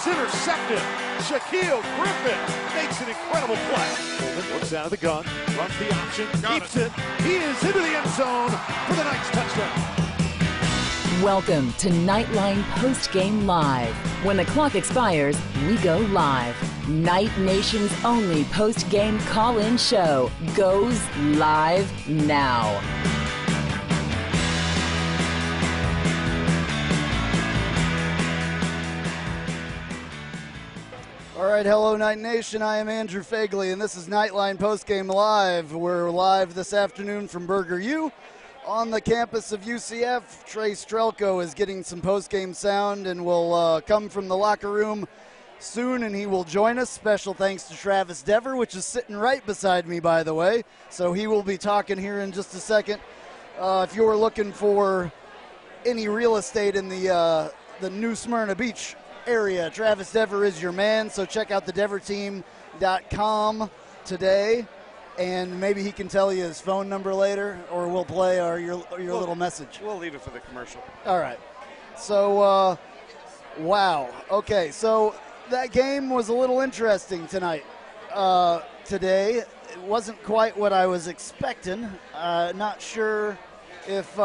is intercepted. Shaquille Griffin makes an incredible play. Coleman looks out of the gun, runs the option, keeps it. He is into the end zone for the Knights touchdown. Welcome to Knightline Post-Game Live. When the clock expires, we go live. Knight Nation's only post-game call-in show goes live now. All right, hello Knight Nation. I am Andrew Phegley, and this is Knightline Postgame Live. We're live this afternoon from Burger U on the campus of UCF. Trylko is getting some postgame sound and will come from the locker room soon, and he will join us. Special thanks to Travis Dever, which is sitting right beside me, by the way. So he will be talking here in just a second. If you're looking for any real estate in the New Smyrna Beach area, Travis Dever is your man, so check out thedeverteam.com today, and maybe he can tell you his phone number later, or we'll play your little message. We'll leave it for the commercial. All right. So, wow. Okay, so that game was a little interesting tonight. Today, it wasn't quite what I was expecting. Not sure if,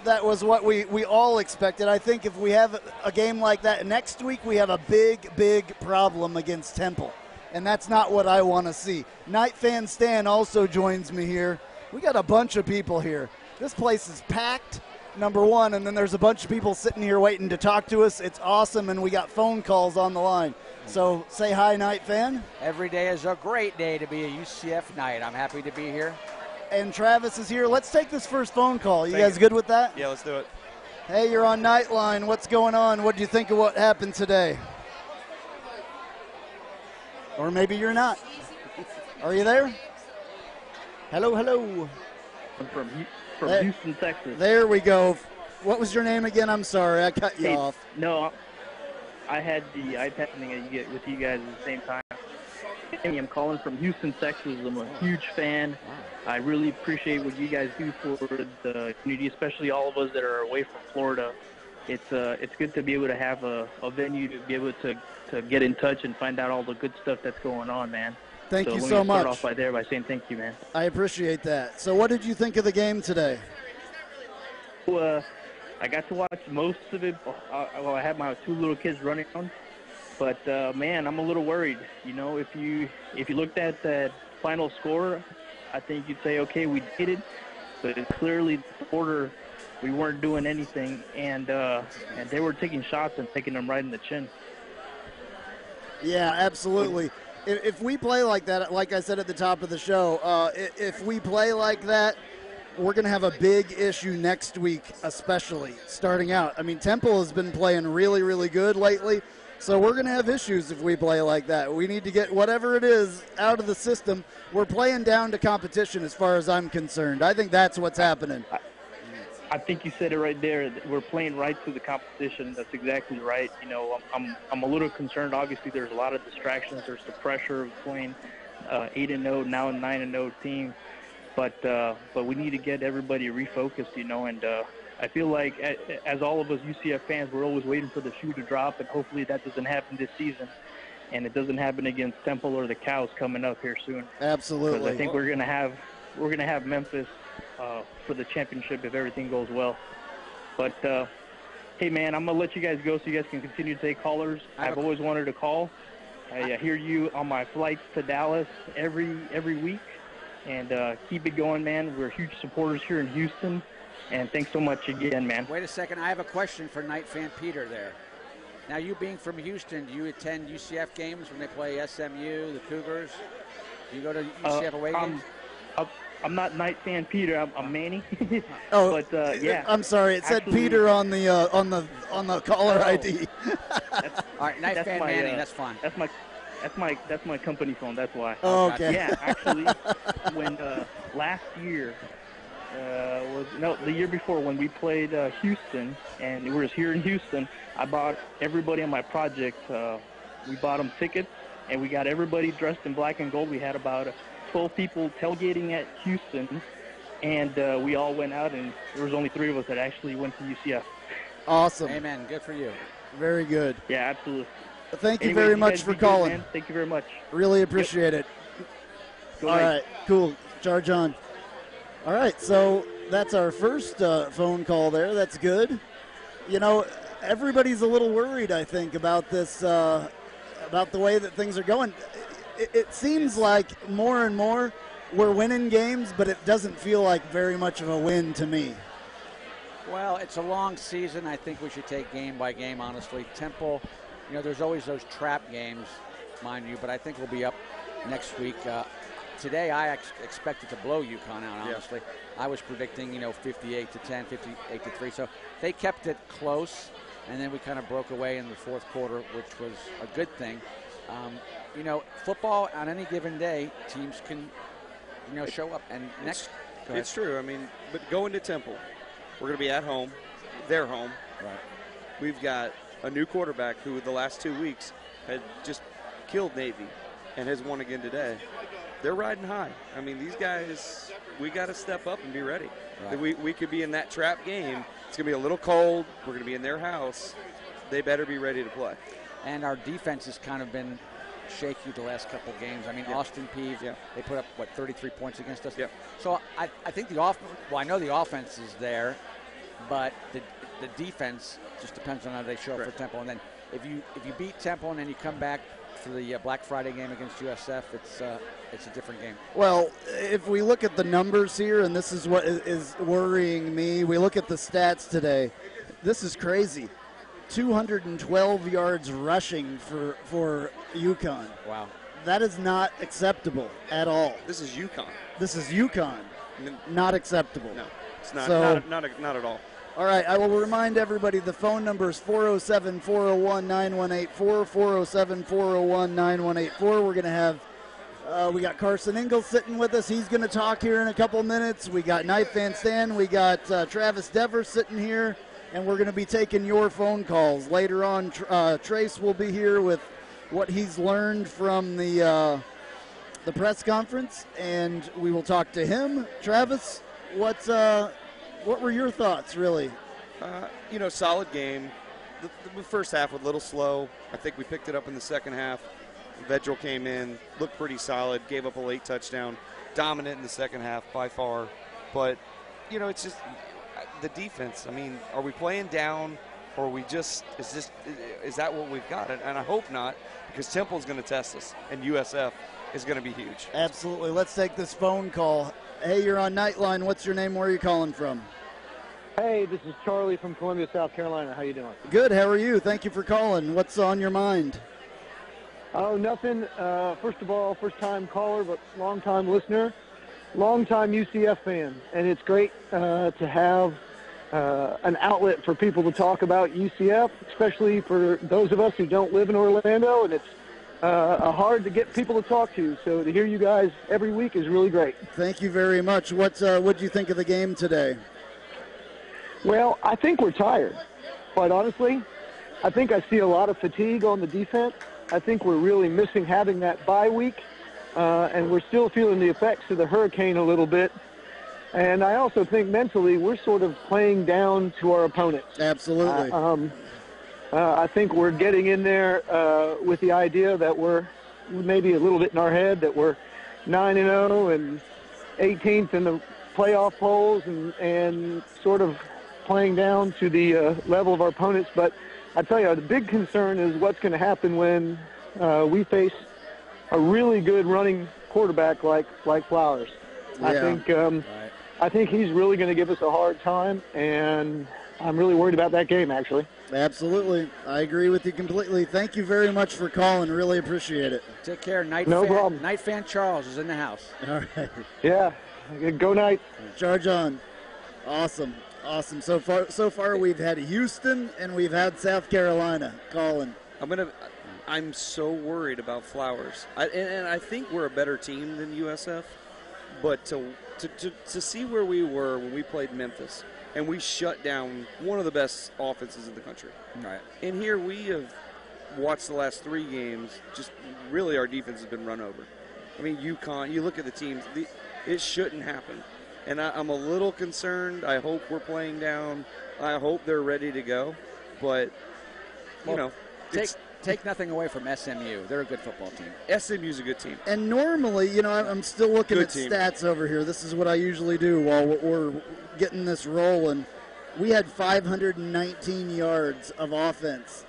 that was what we all expected. I think if we have a game like that next week, we have a big problem against Temple. And that's not what I want to see. Knight Fan Stan also joins me here. We got a bunch of people here. This place is packed, number one, and then there's a bunch of people sitting here waiting to talk to us. It's awesome, and we got phone calls on the line. So say hi, Knight Fan. Every day is a great day to be a UCF Knight. I'm happy to be here. And Travis is here. Let's take this first phone call. You guys good with that? Yeah, let's do it. Hey, you're on Knightline. What's going on? What do you think of what happened today? Or maybe you're not. Are you there? Hello. I'm from Houston, Texas. There we go. What was your name again? I'm sorry, I cut you off. No, I had the iPad thing that you get with you guys at the same time. I'm calling from Houston, Texas. I'm a huge fan. I really appreciate what you guys do for the community, especially all of us that are away from Florida. It's good to be able to have a venue to be able to get in touch and find out all the good stuff that's going on, man. Thank you so much. Let me start off by saying thank you, man. I appreciate that. So what did you think of the game today? Well, I got to watch most of it. I had my two little kids running on. But, man, I'm a little worried. You know, if you looked at that final score, I think you'd say, okay, we did it. But it's clearly the quarter, we weren't doing anything, and they were taking shots and taking them right in the chin. Yeah, absolutely. If we play like that, like I said at the top of the show, if we play like that, we're going to have a big issue next week, especially starting out. I mean, Temple has been playing really, really good lately, so we're going to have issues if we play like that. We need to get whatever it is out of the system. We're playing down to competition as far as I'm concerned. I think that's what's happening. I think you said it right there. We're playing right to the competition. That's exactly right. You know, I'm a little concerned. Obviously, there's a lot of distractions. There's the pressure of playing 8-0, now a 9-0 team. But we need to get everybody refocused, you know. And I feel like, as all of us UCF fans, we're always waiting for the shoe to drop, and hopefully that doesn't happen this season. And it doesn't happen against Temple or the Cows coming up here soon. Absolutely. Because I think we're gonna have Memphis for the championship if everything goes well. But hey, man, I'm gonna let you guys go so you guys can continue to take callers. I've always wanted to call. I hear you on my flights to Dallas every week, and keep it going, man. We're huge supporters here in Houston, and thanks so much again, man. Wait a second, I have a question for Knight fan Peter there. Now, you being from Houston, do you attend UCF games when they play SMU, the Cougars? Do you go to UCF away games? I'm not Knight fan Peter. I'm Manny. Oh, but yeah. I'm sorry. It said Peter on the caller ID. All right, Knight fan my, Manning. That's fine. That's my company phone. That's why. Oh, okay. Yeah, actually, when last year the year before when we played Houston, and we were here in Houston, I bought everybody on my project. We bought them tickets, and we got everybody dressed in black and gold. We had about 12 people tailgating at Houston, and we all went out, and there was only 3 of us that actually went to UCF. Awesome. Amen. Good for you. Very good. Yeah, absolutely. Thank you Anyway, very you much guys for be good, calling. man. Thank you very much. Really appreciate it. Go All Knights. right, cool. Charge on. All right, so that's our first phone call there. That's good. You know, everybody's a little worried, I think, about this, about the way that things are going. It seems like more and more we're winning games, but it doesn't feel like very much of a win to me. Well, it's a long season. I think we should take game by game, honestly. Temple, you know, there's always those trap games, mind you, but I think we'll be up next week. Today, I expected to blow UConn out, honestly. Yeah. I was predicting, 58-10, 58-3. So they kept it close, and then we kind of broke away in the fourth quarter, which was a good thing. Football on any given day, teams can, show up. And next, it's true. I mean, but going to Temple, we're going to be at home, their home. Right. We've got a new quarterback who the last 2 weeks had just killed Navy and has won again today. They're riding high. I mean, these guys, we got to step up and be ready. Right. We could be in that trap game. It's going to be a little cold. We're going to be in their house. They better be ready to play. And our defense has kind of been shaky the last couple of games. I mean, Austin Peeves, they put up, 33 points against us? Yeah. So I think I know the offense is there, but the defense just depends on how they show up for Temple. And then if you beat Temple and then you come back for the Black Friday game against USF, it's a different game. Well, if we look at the numbers here, and this is what is worrying me, we look at the stats today. This is crazy. 212 yards rushing for UConn. Wow. That is not acceptable at all. This is UConn. This is UConn. Not acceptable. No, it's not. So, not at all. All right, I will remind everybody the phone number is 407-401-9184, 407-401-9184. We're going to have, we got Carson Ingalls sitting with us. He's going to talk here in a couple minutes. We got Knight Fan Stan. We got Travis Devers sitting here, and we're going to be taking your phone calls. Later on, Trace will be here with what he's learned from the press conference, and we will talk to him. Travis, what were your thoughts, really? Solid game. The first half was a little slow. I think we picked it up in the second half. Vedral came in, looked pretty solid, gave up a late touchdown. Dominant in the second half by far. But, it's just the defense. I mean, are we playing down, or are we just is that what we've got? And I hope not, because Temple's going to test us, and USF is going to be huge. Absolutely. Let's take this phone call. Hey, you're on Knightline. What's your name? Where are you calling from? Hey, this is Charlie from Columbia, South Carolina. How you doing? Good. How are you? Thank you for calling. What's on your mind? Oh, nothing. First of all, first-time caller, but long-time listener, long-time UCF fan. And it's great to have an outlet for people to talk about UCF, especially for those of us who don't live in Orlando, and it's hard to get people to talk to. So to hear you guys every week is really great. Thank you very much. What did you think of the game today? Well, I think we're tired, quite honestly. I think I see a lot of fatigue on the defense. I think we're really missing having that bye week, and we're still feeling the effects of the hurricane a little bit. And I also think mentally we're sort of playing down to our opponents. Absolutely. I think we're getting in there with the idea that we're maybe a little bit in our head that we're 9-0 and 18th in the playoff polls and sort of playing down to the level of our opponents. But I tell you, the big concern is what's going to happen when we face a really good running quarterback like Flowers. Yeah. I think he's really going to give us a hard time, and I'm really worried about that game, actually. Absolutely. I agree with you completely. Thank you very much for calling. Really appreciate it. Take care. No problem. Knight Fan Charles is in the house. All right. Yeah. Go Knights. Charge on. Awesome. So far we've had Houston and we've had South Carolina calling. I'm so worried about Flowers. And I think we're a better team than USF, but to see where we were when we played Memphis and we shut down one of the best offenses in the country. Right. And here we have watched the last 3 games, just really our defense has been run over. I mean, UConn, you look at the teams, it shouldn't happen. And I'm a little concerned. I hope we're playing down. I hope they're ready to go. But Take nothing away from SMU. They're a good football team. SMU's a good team. And normally, I'm still looking Good at team. stats over here. This is what I usually do while we're getting this rolling. We had 519 yards of offense.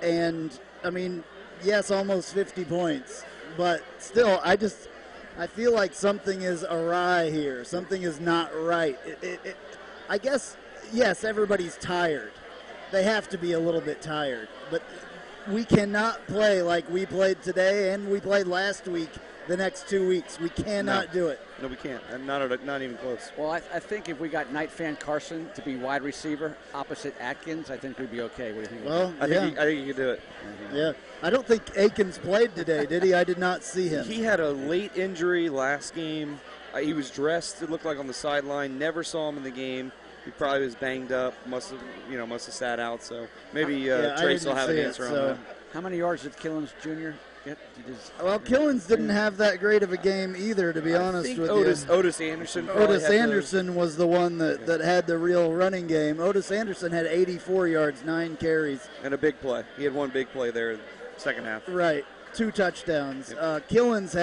Yeah. And, yes, almost 50 points. But still, I feel like something is awry here. Something is not right. I guess, yes, everybody's tired. They have to be a little bit tired. But we cannot play like we played today and we played last week the next 2 weeks. We cannot do it. No, we can't. Not even close. Well, I think if we got Knight Fan Carson to be wide receiver opposite Atkins, I think we'd be okay. What do you think? Well, I think you could do it. Yeah. I don't think Akins played today, did he? I did not see him. He had a late injury last game. He was dressed, it looked like, on the sideline. Never saw him in the game. He probably was banged up. Must have sat out. So maybe Trace will have an answer on that. How many yards did Killens Jr. get? Well, Killens didn't have that great of a game either, to be honest with you. Otis Anderson. Otis Anderson was the one that had the real running game. Otis Anderson had 84 yards, 9 carries. And a big play. He had one big play there second half. Right. 2 touchdowns. Yep. Killens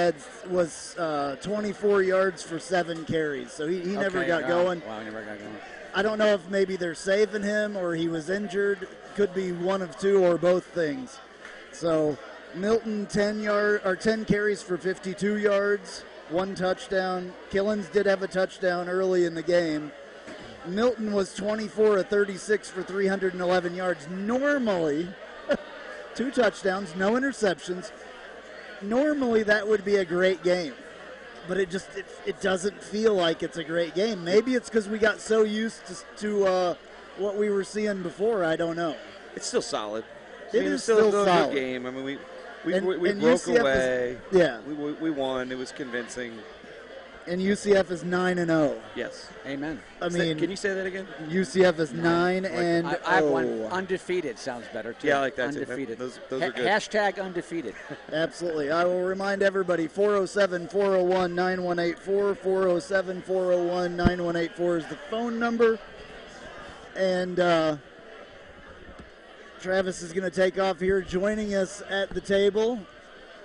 was 24 yards for 7 carries, so he never got going. Wow, he never got going. I don't know if maybe they're saving him or he was injured. Could be one of two or both things. So Milton 10 carries for 52 yards, 1 touchdown. Killens did have a touchdown early in the game. Milton was 24 of 36 for 311 yards. Normally, 2 touchdowns, no interceptions. Normally that would be a great game. But it doesn't feel like it's a great game. Maybe it's because we got so used to what we were seeing before. I don't know. It's still solid. It's still a solid. good game. We And broke UCF away. Yeah. We won. It was convincing. And UCF is 9-0. Yes. Amen. Can you say that again? UCF is 9 and I have one. Undefeated sounds better too. Yeah, I like that undefeated. Too. Those are good. Hashtag undefeated. Absolutely. I will remind everybody, 407-401-9184. 407-401-9184 is the phone number. And Travis is going to take off here, joining us at the table.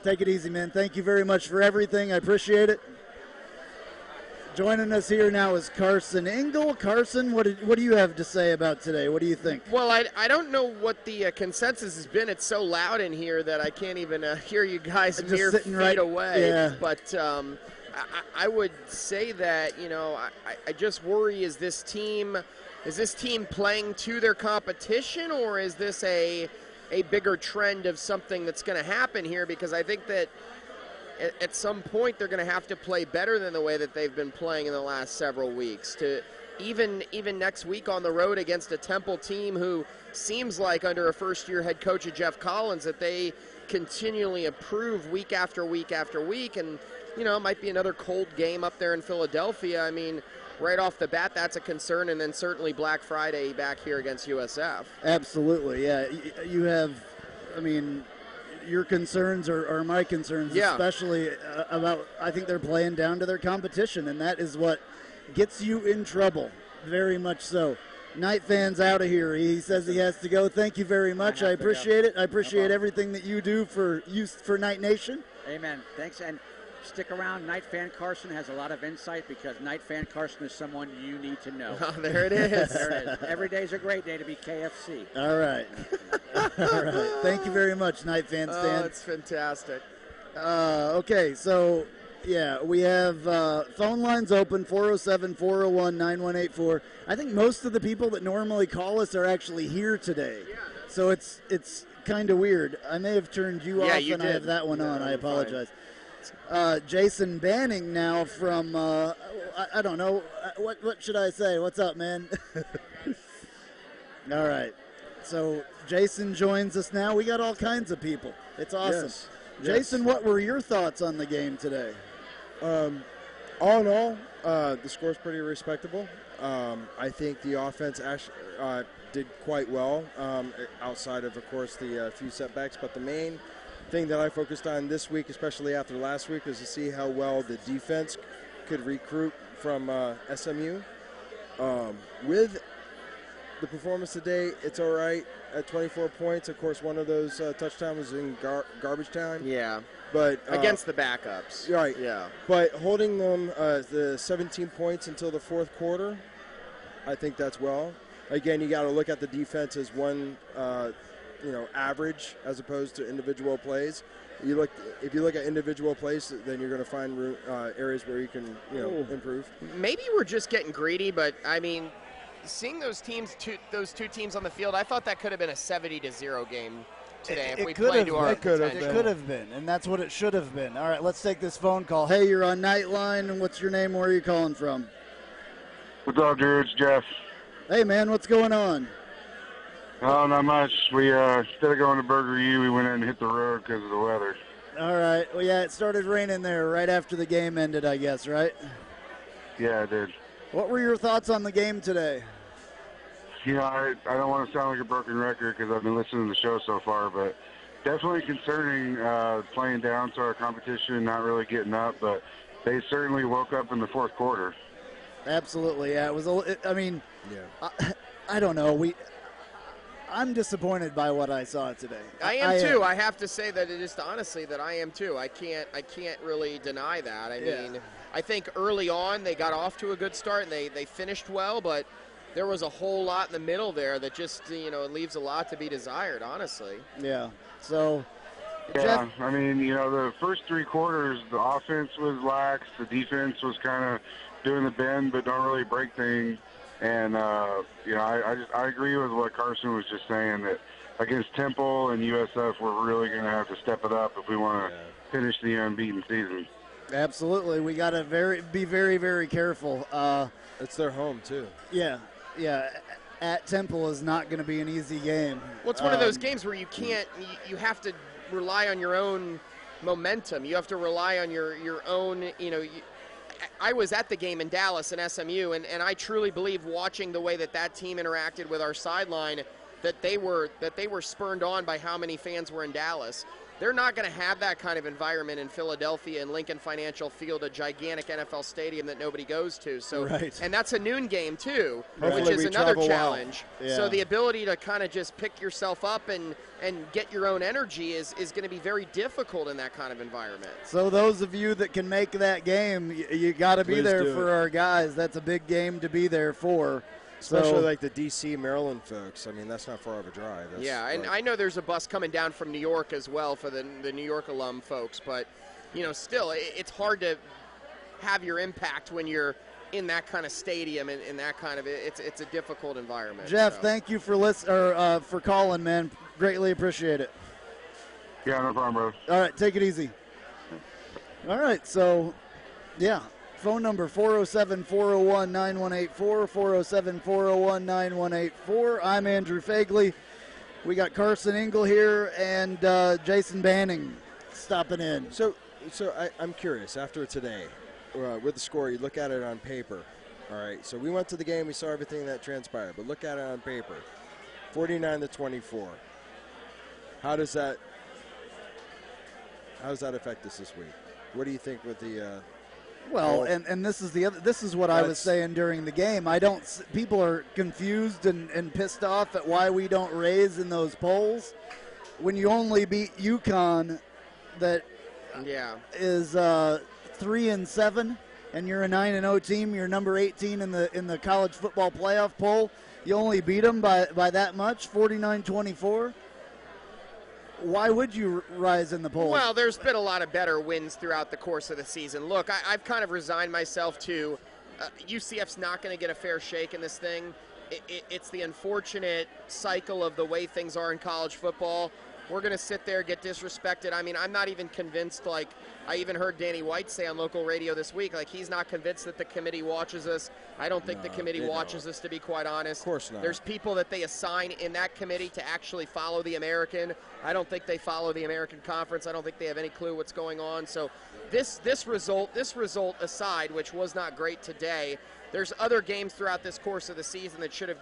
Take it easy, man. Thank you very much for everything. I appreciate it. Joining us here now is Carson Engel. Carson, what do you have to say about today? What do you think? Well, I don't know what the consensus has been. It's so loud in here that I can't even hear you guys mere feet away. Yeah. But I would say that, I just worry, is this team playing to their competition, or is this a bigger trend of something that's going to happen here? Because I think that at some point they're going to have to play better than the way that they've been playing in the last several weeks. To even next week on the road against a Temple team who seems like, under a first-year head coach of Jeff Collins, that they continually improve week after week after week. And, it might be another cold game up there in Philadelphia. I mean, right off the bat, that's a concern. And then certainly Black Friday back here against USF. Absolutely, yeah. You have, your concerns are my concerns, especially about, I think they're playing down to their competition, and that is what gets you in trouble, very much so. Knight Fan's out of here. He says he has to go. Thank you very much. I appreciate it. I appreciate everything that you do for Knight Nation. Amen. Thanks, and stick around. Knight Fan Carson has a lot of insight, because Knight Fan Carson is someone you need to know. Oh, there it is. There it is. Every day's a great day to be KFC. All right. All right. Thank you very much, Knight Fan Stan. Oh, it's fantastic. Okay, so, yeah, we have phone lines open, 407-401-9184. I think most of the people that normally call us are actually here today. So it's kind of weird. I may have turned you off, and I have that one on. I apologize. Jason Banning now from, I don't know, what should I say? What's up, man? All right. So Jason joins us now. We got all kinds of people. It's awesome. Yes. Jason, what were your thoughts on the game today? All in all, the score's pretty respectable. I think the offense actually did quite well, outside of course, the few setbacks. But the main thing that I focused on this week, especially after last week, was to see how well the defense could recruit from SMU. With the performance today, it's all right at 24 points. Of course, one of those touchdowns was in garbage time. Yeah. But against the backups. Right. Yeah. But holding them the 17 points until the fourth quarter, I think that's well. Again, you got to look at the defense as one, average as opposed to individual plays. If you look at individual plays, then you're going to find areas where you can, improve. Maybe we're just getting greedy, but I mean, seeing those two teams on the field, I thought that could have been a 70-0 game today if we played to our potential. It could have been, and that's what it should have been. All right, let's take this phone call. Hey, you're on Knightline, and what's your name? Where are you calling from? What's up, Drew? It's Jeff. Hey, man, what's going on? Oh, not much. We instead of going to Burger U, we went in and hit the road because of the weather. All right. Well, yeah, it started raining there right after the game ended, I guess, right? Yeah, it did. What were your thoughts on the game today? I don't want to sound like a broken record because I've been listening to the show so far, but definitely concerning playing down to our competition, not really getting up, but they certainly woke up in the fourth quarter. Absolutely, yeah. It was. I don't know. I'm disappointed by what I saw today. I am too. I have to say that it is honestly that I am too. I can't really deny that. I mean, I think early on they got off to a good start and they finished well, but there was a whole lot in the middle there that just it leaves a lot to be desired, honestly. Yeah. So. Yeah, Jeff? I mean, the first three quarters, the offense was lax, the defense was kind of doing the bend but don't really break things. And, I agree with what Carson was just saying, that against Temple and USF, we're really going to have to step it up if we want to finish the unbeaten season. Absolutely. We got to be very, very careful. It's their home, too. Yeah. At Temple is not going to be an easy game. Well, it's one of those games where you have to rely on your own momentum. You have to rely on your own, I was at the game in Dallas and SMU, and I truly believe watching the way that team interacted with our sideline that they were spurned on by how many fans were in Dallas. They're not going to have that kind of environment in Philadelphia and Lincoln Financial Field, a gigantic NFL stadium that nobody goes to. So, and that's a noon game too, which is another challenge. Yeah. So the ability to kind of just pick yourself up and get your own energy is going to be very difficult in that kind of environment. So those of you that can make that game, you got to be there for our guys. That's a big game to be there for. Especially like the D.C., Maryland folks. I mean, that's not far of a drive. And I know there's a bus coming down from New York as well for the New York alum folks. But, still, it's hard to have your impact when you're in that kind of stadium and that kind of – it's a difficult environment. Jeff, thank you for for calling, man. Greatly appreciate it. Yeah, no problem, bro. All right, take it easy. All right, so, yeah. Phone number 407-401-9184, 407-401-9184. I'm Andrew Phegley. We got Carson Engel here and Jason Banning stopping in. So I'm curious, after today, with the score, you look at it on paper. All right, so we went to the game, we saw everything that transpired, but look at it on paper. 49-24. How does that affect us this week? What do you think with the Well, and this is what I was saying during the game. People are confused and pissed off at why we don't raise in those polls when you only beat UConn that is 3-7 and you're a 9-0 team. You're number 18 in the college football playoff poll. You only beat them by that much, 49-24. Why would you rise in the polls? Well, there's been a lot of better wins throughout the course of the season. Look, I've kind of resigned myself to UCF's not going to get a fair shake in this thing. It's the unfortunate cycle of the way things are in college football. We're going to sit there, get disrespected. I mean, I'm not even convinced, like, I even heard Danny White say on local radio this week, like, he's not convinced that the committee watches us. I don't think the committee watches us, to be quite honest. Of course not. There's people that they assign in that committee to actually follow the American. I don't think they follow the American Conference. I don't think they have any clue what's going on. So this result aside, which was not great today, there's other games throughout this course of the season that should have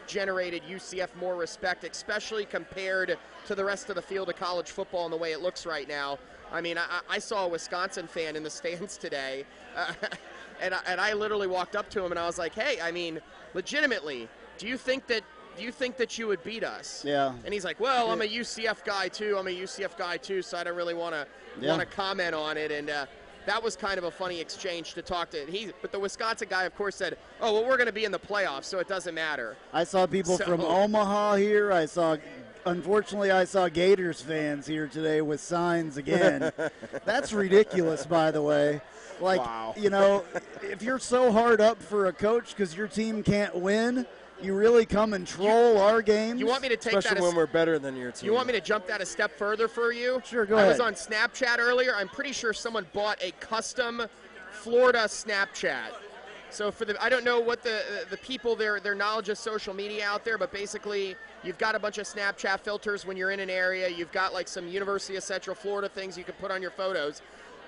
generated UCF more respect, especially compared to the rest of the field of college football and the way it looks right now. I mean, I saw a Wisconsin fan in the stands today, and I literally walked up to him and I was like, hey, I mean, legitimately, do you think that do you think that you would beat us? Yeah. And he's like, well, I'm a UCF guy too, so I don't really want to comment on it. And that was kind of a funny exchange to talk to. But the Wisconsin guy, of course, said, oh, well, we're going to be in the playoffs, so it doesn't matter. I saw people from Omaha here. Unfortunately, I saw Gators fans here today with signs again. That's ridiculous, by the way. Like, wow. You know, if you're so hard up for a coach because your team can't win, you really come and troll our games. You want me to take Especially when we're better than your team. You want me to jump that a step further for you? Sure, go ahead. I was on Snapchat earlier. I'm pretty sure someone bought a custom Florida Snapchat. So I don't know what the people, their knowledge of social media out there, but basically you've got a bunch of Snapchat filters when you're in an area. You've got like some University of Central Florida things you can put on your photos.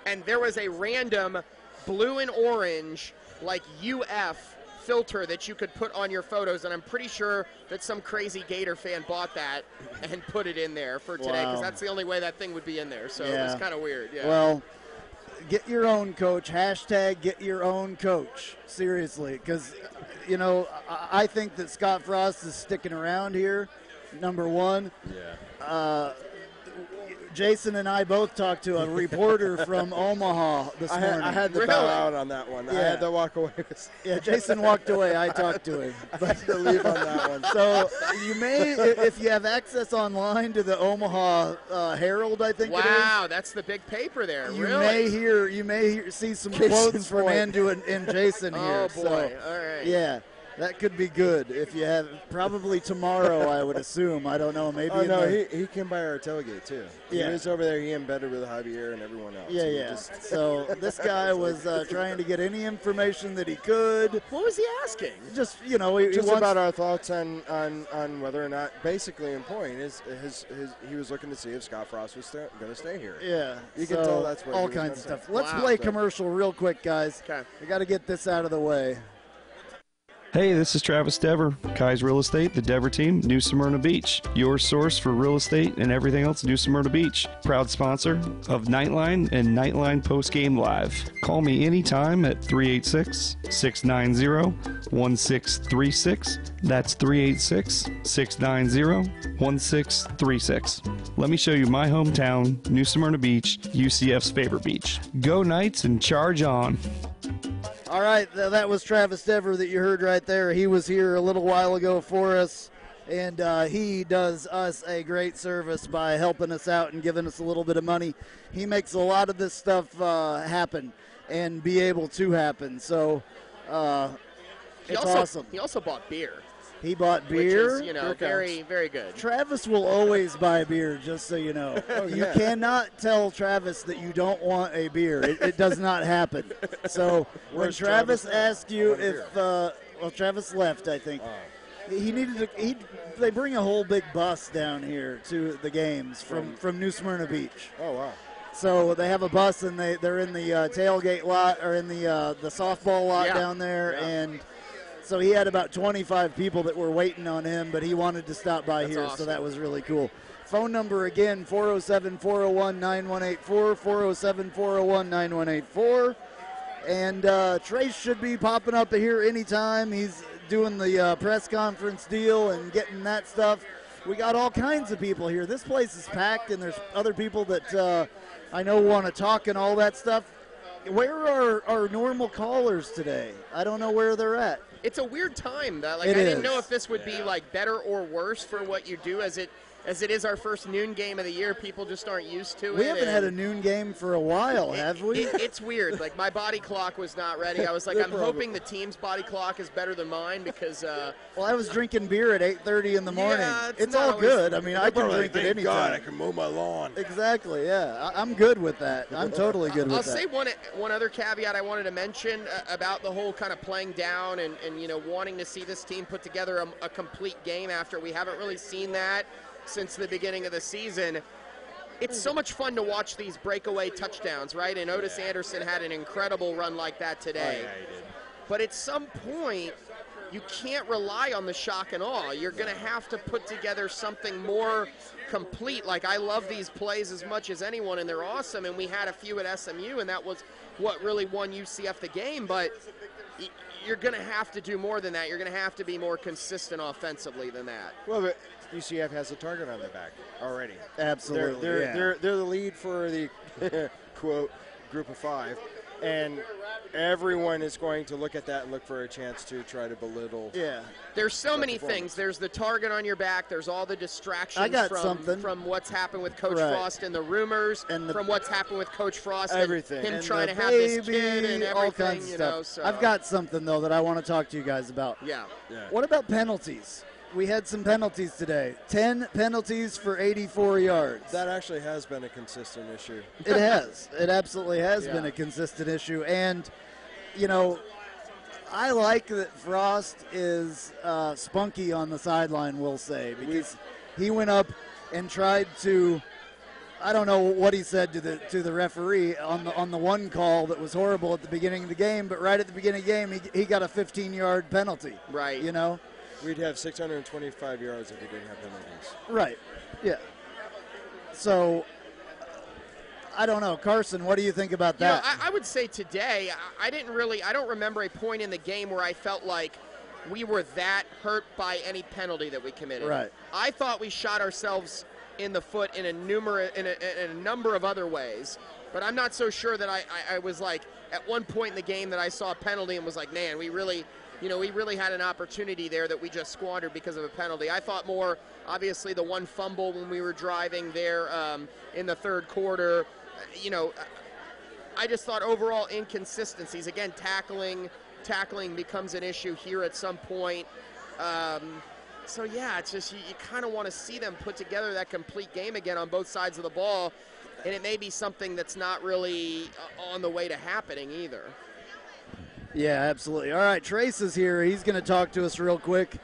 And there was a random blue and orange like UF filter that you could put on your photos, and I'm pretty sure that some crazy Gator fan bought that and put it in there for today, because that's the only way that thing would be in there. So it was kind of weird. Yeah. Well, get your own coach. Hashtag get your own coach. Seriously, because, you know, I think that Scott Frost is sticking around here, number one. Yeah. Jason and I both talked to a reporter from Omaha this morning. I had to bow out on that one. Yeah. I had to walk away. Yeah, Jason walked away. I talked to him. I had to leave on that one. So you may, if you have access online to the Omaha Herald, I think it is. Wow, that's the big paper there. You really? may see some quotes from Andrew and Jason here. Oh boy! All right. Yeah. That could be good if you have probably tomorrow. I would assume. I don't know. Maybe. Oh no, he came by our tailgate too. Yeah, he was over there. He embedded with Javier and everyone else. Yeah. So this guy was trying to get any information that he could. What was he asking? Just he wants about our thoughts on whether or not. Basically, in point he was looking to see if Scott Frost was going to stay here. Yeah, you can tell that's what all kinds of stuff. Let's play commercial real quick, guys. Okay, we got to get this out of the way. Hey, this is Travis Dever, Kai's Real Estate, the Dever team, New Smyrna Beach. Your source for real estate and everything else New Smyrna Beach. Proud sponsor of Knightline and Knightline Postgame Live. Call me anytime at 386-690-1636. That's 386-690-1636. Let me show you my hometown, New Smyrna Beach, UCF's favorite beach. Go Knights and charge on. All right, that was Travis Dever that you heard right there. He was here a little while ago for us, and he does us a great service by helping us out and giving us a little bit of money. He makes a lot of this stuff happen and be able to happen. So it's awesome. He also bought beer. He bought beer. Which is, very, very good. Travis will always buy beer, just so you know. You cannot tell Travis that you don't want a beer. It does not happen. So when Travis asked you if, Travis left, I think. He needed to. They bring a whole big bus down here to the games from New Smyrna Beach. Oh wow. So they have a bus and they're in the tailgate lot or in the softball lot down there and. So he had about 25 people that were waiting on him, but he wanted to stop by here, awesome. So that was really cool. Phone number again, 407-401-9184, 407-401-9184. And Trace should be popping up here anytime. He's doing the press conference deal and getting that stuff. We got all kinds of people here. This place is packed, and there's other people that I know want to talk and all that stuff. Where are our normal callers today? I don't know where they're at. It's a weird time. I didn't know if this would be like better or worse for what you do as it is our first noon game of the year. People just aren't used to it. We haven't had a noon game for a while, have we? It's weird. Like my body clock was not ready. I was like, I'm hoping the team's body clock is better than mine because. Well, I was drinking beer at 8:30 in the morning. Yeah, it's all good. I mean, I can drink it anytime. God, I can mow my lawn. Exactly. Yeah, I'm good with that. I'm totally good with I'll that. say one other caveat I wanted to mention about the whole kind of playing down and wanting to see this team put together a complete game after we haven't really seen that since the beginning of the season. It's so much fun to watch these breakaway touchdowns, right? And Otis Anderson had an incredible run like that today. Oh, yeah, he did. But at some point, you can't rely on the shock and awe. You're going to have to put together something more complete. Like, I love these plays as much as anyone, and they're awesome, and we had a few at SMU, and that was what really won UCF the game, but you're going to have to do more than that. You're going to have to be more consistent offensively than that. Well, but UCF has a target on their back already. Absolutely. They're the lead for the quote group of 5, and everyone is going to look at that and look for a chance to try to belittle. Yeah. There's so many things. There's the target on your back. There's all the distractions from what's happened with Coach Frost and the rumors, and from what's happened with Coach Frost everything. and him and trying to the have this baby, kid and everything. all kinds of stuff. So. I've got something, though, that I want to talk to you guys about. Yeah. What about penalties? We had some penalties today. 10 penalties for 84 yards. That actually has been a consistent issue. It has. It absolutely has been a consistent issue. And, you know, I like that Frost is spunky on the sideline, we'll say, because he went up and tried to, I don't know what he said to the referee on the one call that was horrible at the beginning of the game, but right at the beginning of the game, he got a 15-yard penalty. Right. You know? We'd have 625 yards if we didn't have penalties. Right. Yeah. So, I don't know. Carson, what do you think about that? You know, I would say today, I don't remember a point in the game where I felt like we were that hurt by any penalty that we committed. Right. I thought we shot ourselves in the foot in a number of other ways, but I'm not so sure that I was like, at one point in the game that I saw a penalty and was like, man, we really had an opportunity there that we just squandered because of a penalty. I thought more, obviously, the one fumble when we were driving there in the third quarter. You know, I just thought overall inconsistencies. Again, tackling becomes an issue here at some point. So, yeah, it's just you kind of want to see them put together that complete game again on both sides of the ball, and it may be something that's not really on the way to happening either. Yeah, absolutely. All right, Trace is here. He's going to talk to us real quick.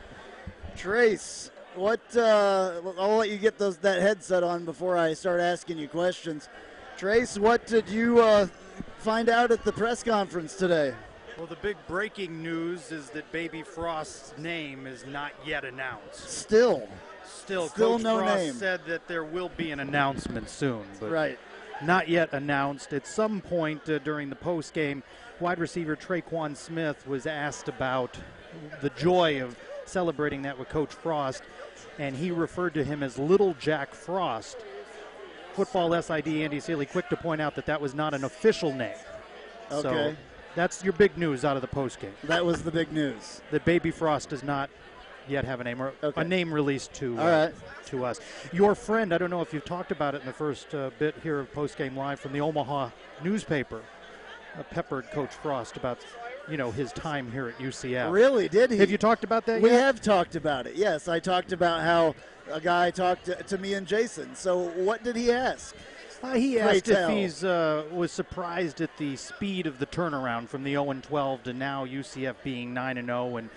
Trace, I'll let you get that headset on before I start asking you questions. Trace, what did you find out at the press conference today? Well, the big breaking news is that Baby Frost's name is not yet announced. Still Coach no Frost name. said that there will be an announcement soon, but right. Not yet announced. At some point during the postgame, wide receiver Traquan Smith was asked about the joy of celebrating that with Coach Frost, and he referred to him as Little Jack Frost. Football SID Andy Seeley quick to point out that was not an official name. Okay. So that's your big news out of the postgame. That was the big news. That Baby Frost does not yet have a name, or a name released to us. Your friend, I don't know if you've talked about it in the first bit here of postgame live from the Omaha newspaper, peppered Coach Frost about his time here at UCF. Really? Did he? Have you talked about that We yet? have talked about it, yes. I talked about how a guy talked to me and Jason. So what did he ask? He asked if he's was surprised at the speed of the turnaround from the 0-12 to now UCF being 9-0. And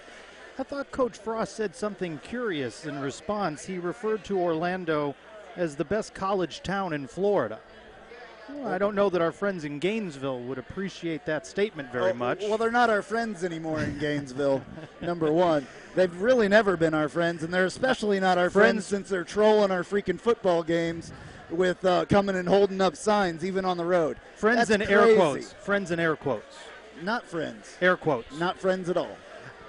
I thought Coach Frost said something curious in response. He referred to Orlando as the best college town in Florida. Well, I don't know that our friends in Gainesville would appreciate that statement very much. Well, they're not our friends anymore in Gainesville, number one. They've really never been our friends, and they're especially not our friends since they're trolling our freaking football games with coming and holding up signs, even on the road. Friends in air quotes. Friends in air quotes. Not friends. Air quotes. Not friends at all.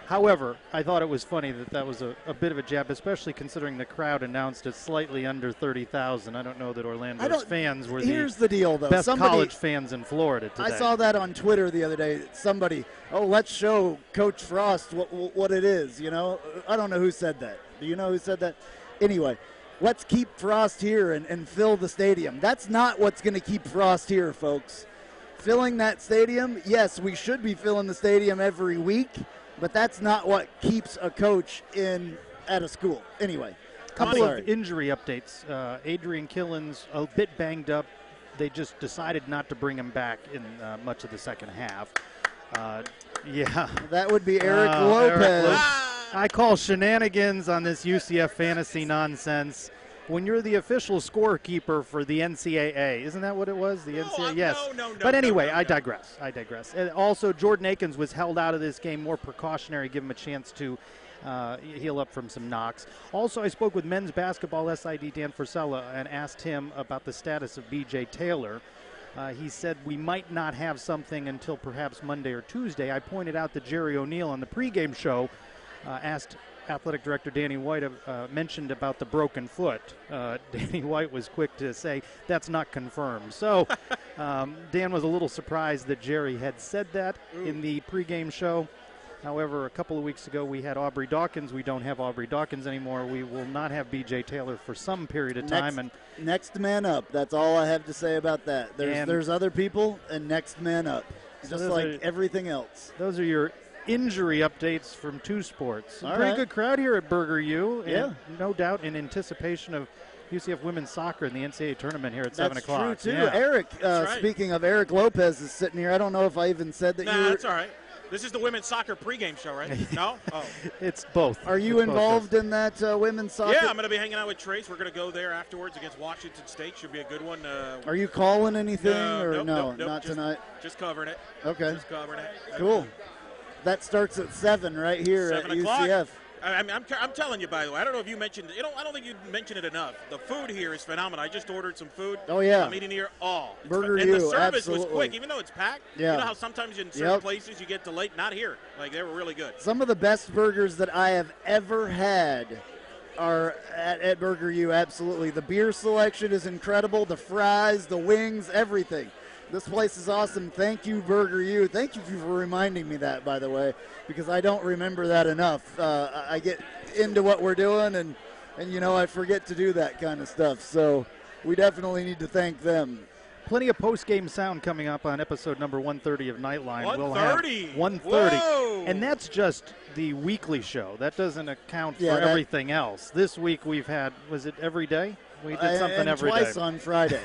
However, I thought it was funny that was a bit of a jab, especially considering the crowd announced it slightly under 30,000. I don't know that Orlando's fans were the deal, though. Best college fans in Florida today. I saw that on Twitter the other day. Somebody, let's show Coach Frost what it is, I don't know who said that. Do you know who said that? Anyway, let's keep Frost here and fill the stadium. That's not what's going to keep Frost here, folks. Filling that stadium, yes, we should be filling the stadium every week, but that's not what keeps a coach at a school. Anyway, couple of injury updates. Adrian Killens a bit banged up. They just decided not to bring him back in much of the second half. That would be Eric Lopez. I call shenanigans on this UCF fantasy nonsense. When you're the official scorekeeper for the NCAA, isn't that what it was? The NCAA, yes. No, but anyway, I digress. And also, Jordan Akins was held out of this game, more precautionary, give him a chance to heal up from some knocks. Also, I spoke with men's basketball SID Dan Frisella and asked him about the status of B.J. Taylor. He said we might not have something until perhaps Monday or Tuesday. I pointed out that Jerry O'Neill on the pregame show asked Athletic Director Danny White mentioned about the broken foot. Danny White was quick to say that's not confirmed. So Dan was a little surprised that Jerry had said that in the pregame show. However, a couple of weeks ago we had Aubrey Dawkins. We don't have Aubrey Dawkins anymore. We will not have B.J. Taylor for some period of time. Next man up. That's all I have to say about that. There's other people, and next man up. Just like everything else. Those are your injury updates from Two Sports. All Pretty right. good crowd here at Burger U. Yeah. And no doubt in anticipation of UCF women's soccer in the NCAA tournament here at 7 o'clock. That's true, too. Yeah. Eric, right. speaking of Eric Lopez is sitting here. I don't know if I even said that you were. That's all right. This is the women's soccer pregame show, right? No? Oh. It's both. Are you involved in that women's soccer? Yeah, I'm going to be hanging out with Trace. We're going to go there afterwards against Washington State. Should be a good one. Are you calling anything nope, no? Nope, Not tonight. Just covering it. Okay. Just covering it. Cool. That starts at 7 right here 7 at o'clock. UCF. I'm telling you, by the way, I don't know if you mentioned, I don't think you mentioned it enough. The food here is phenomenal. I just ordered some food. Oh, yeah. I'm eating here all. Burger and U, the service absolutely. was quick, even though it's packed. Yeah. You know how sometimes in certain places you get delayed? Not here. Like, they were really good. Some of the best burgers that I have ever had are at Burger U, absolutely. The beer selection is incredible. The fries, the wings, everything. This place is awesome. Thank you, Burger U. Thank you for reminding me that, by the way, because I don't remember that enough. I get into what we're doing, and I forget to do that kind of stuff. So we definitely need to thank them. Plenty of post-game sound coming up on episode number 130 of Nightline. 130? We'll have 130. Whoa. And that's just the weekly show. That doesn't account for everything else. This week we've had, was it every day? We did something every day. Twice on Friday.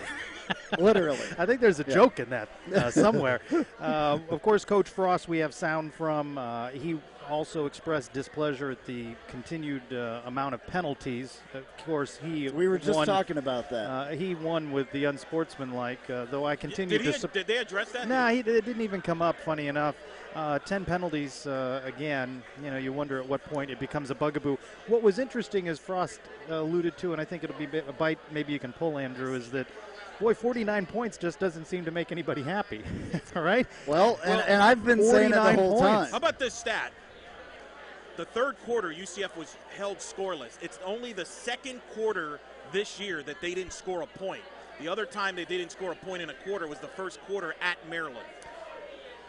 Literally. I think there's a joke in that somewhere. Of course, Coach Frost, we have sound from. He also expressed displeasure at the continued amount of penalties. Of course, we were just talking about that. He won with the unsportsmanlike, though I continue to. Did they address that? Nah, it didn't even come up, funny enough. 10 penalties, again, you wonder at what point it becomes a bugaboo. What was interesting, as Frost alluded to, and I think it'll be a bite maybe you can pull, Andrew, is that, boy, 49 points just doesn't seem to make anybody happy. All right? Well, and I've been saying it the whole time. How about this stat? The third quarter, UCF was held scoreless. It's only the second quarter this year that they didn't score a point. The other time they didn't score a point in a quarter was the first quarter at Maryland.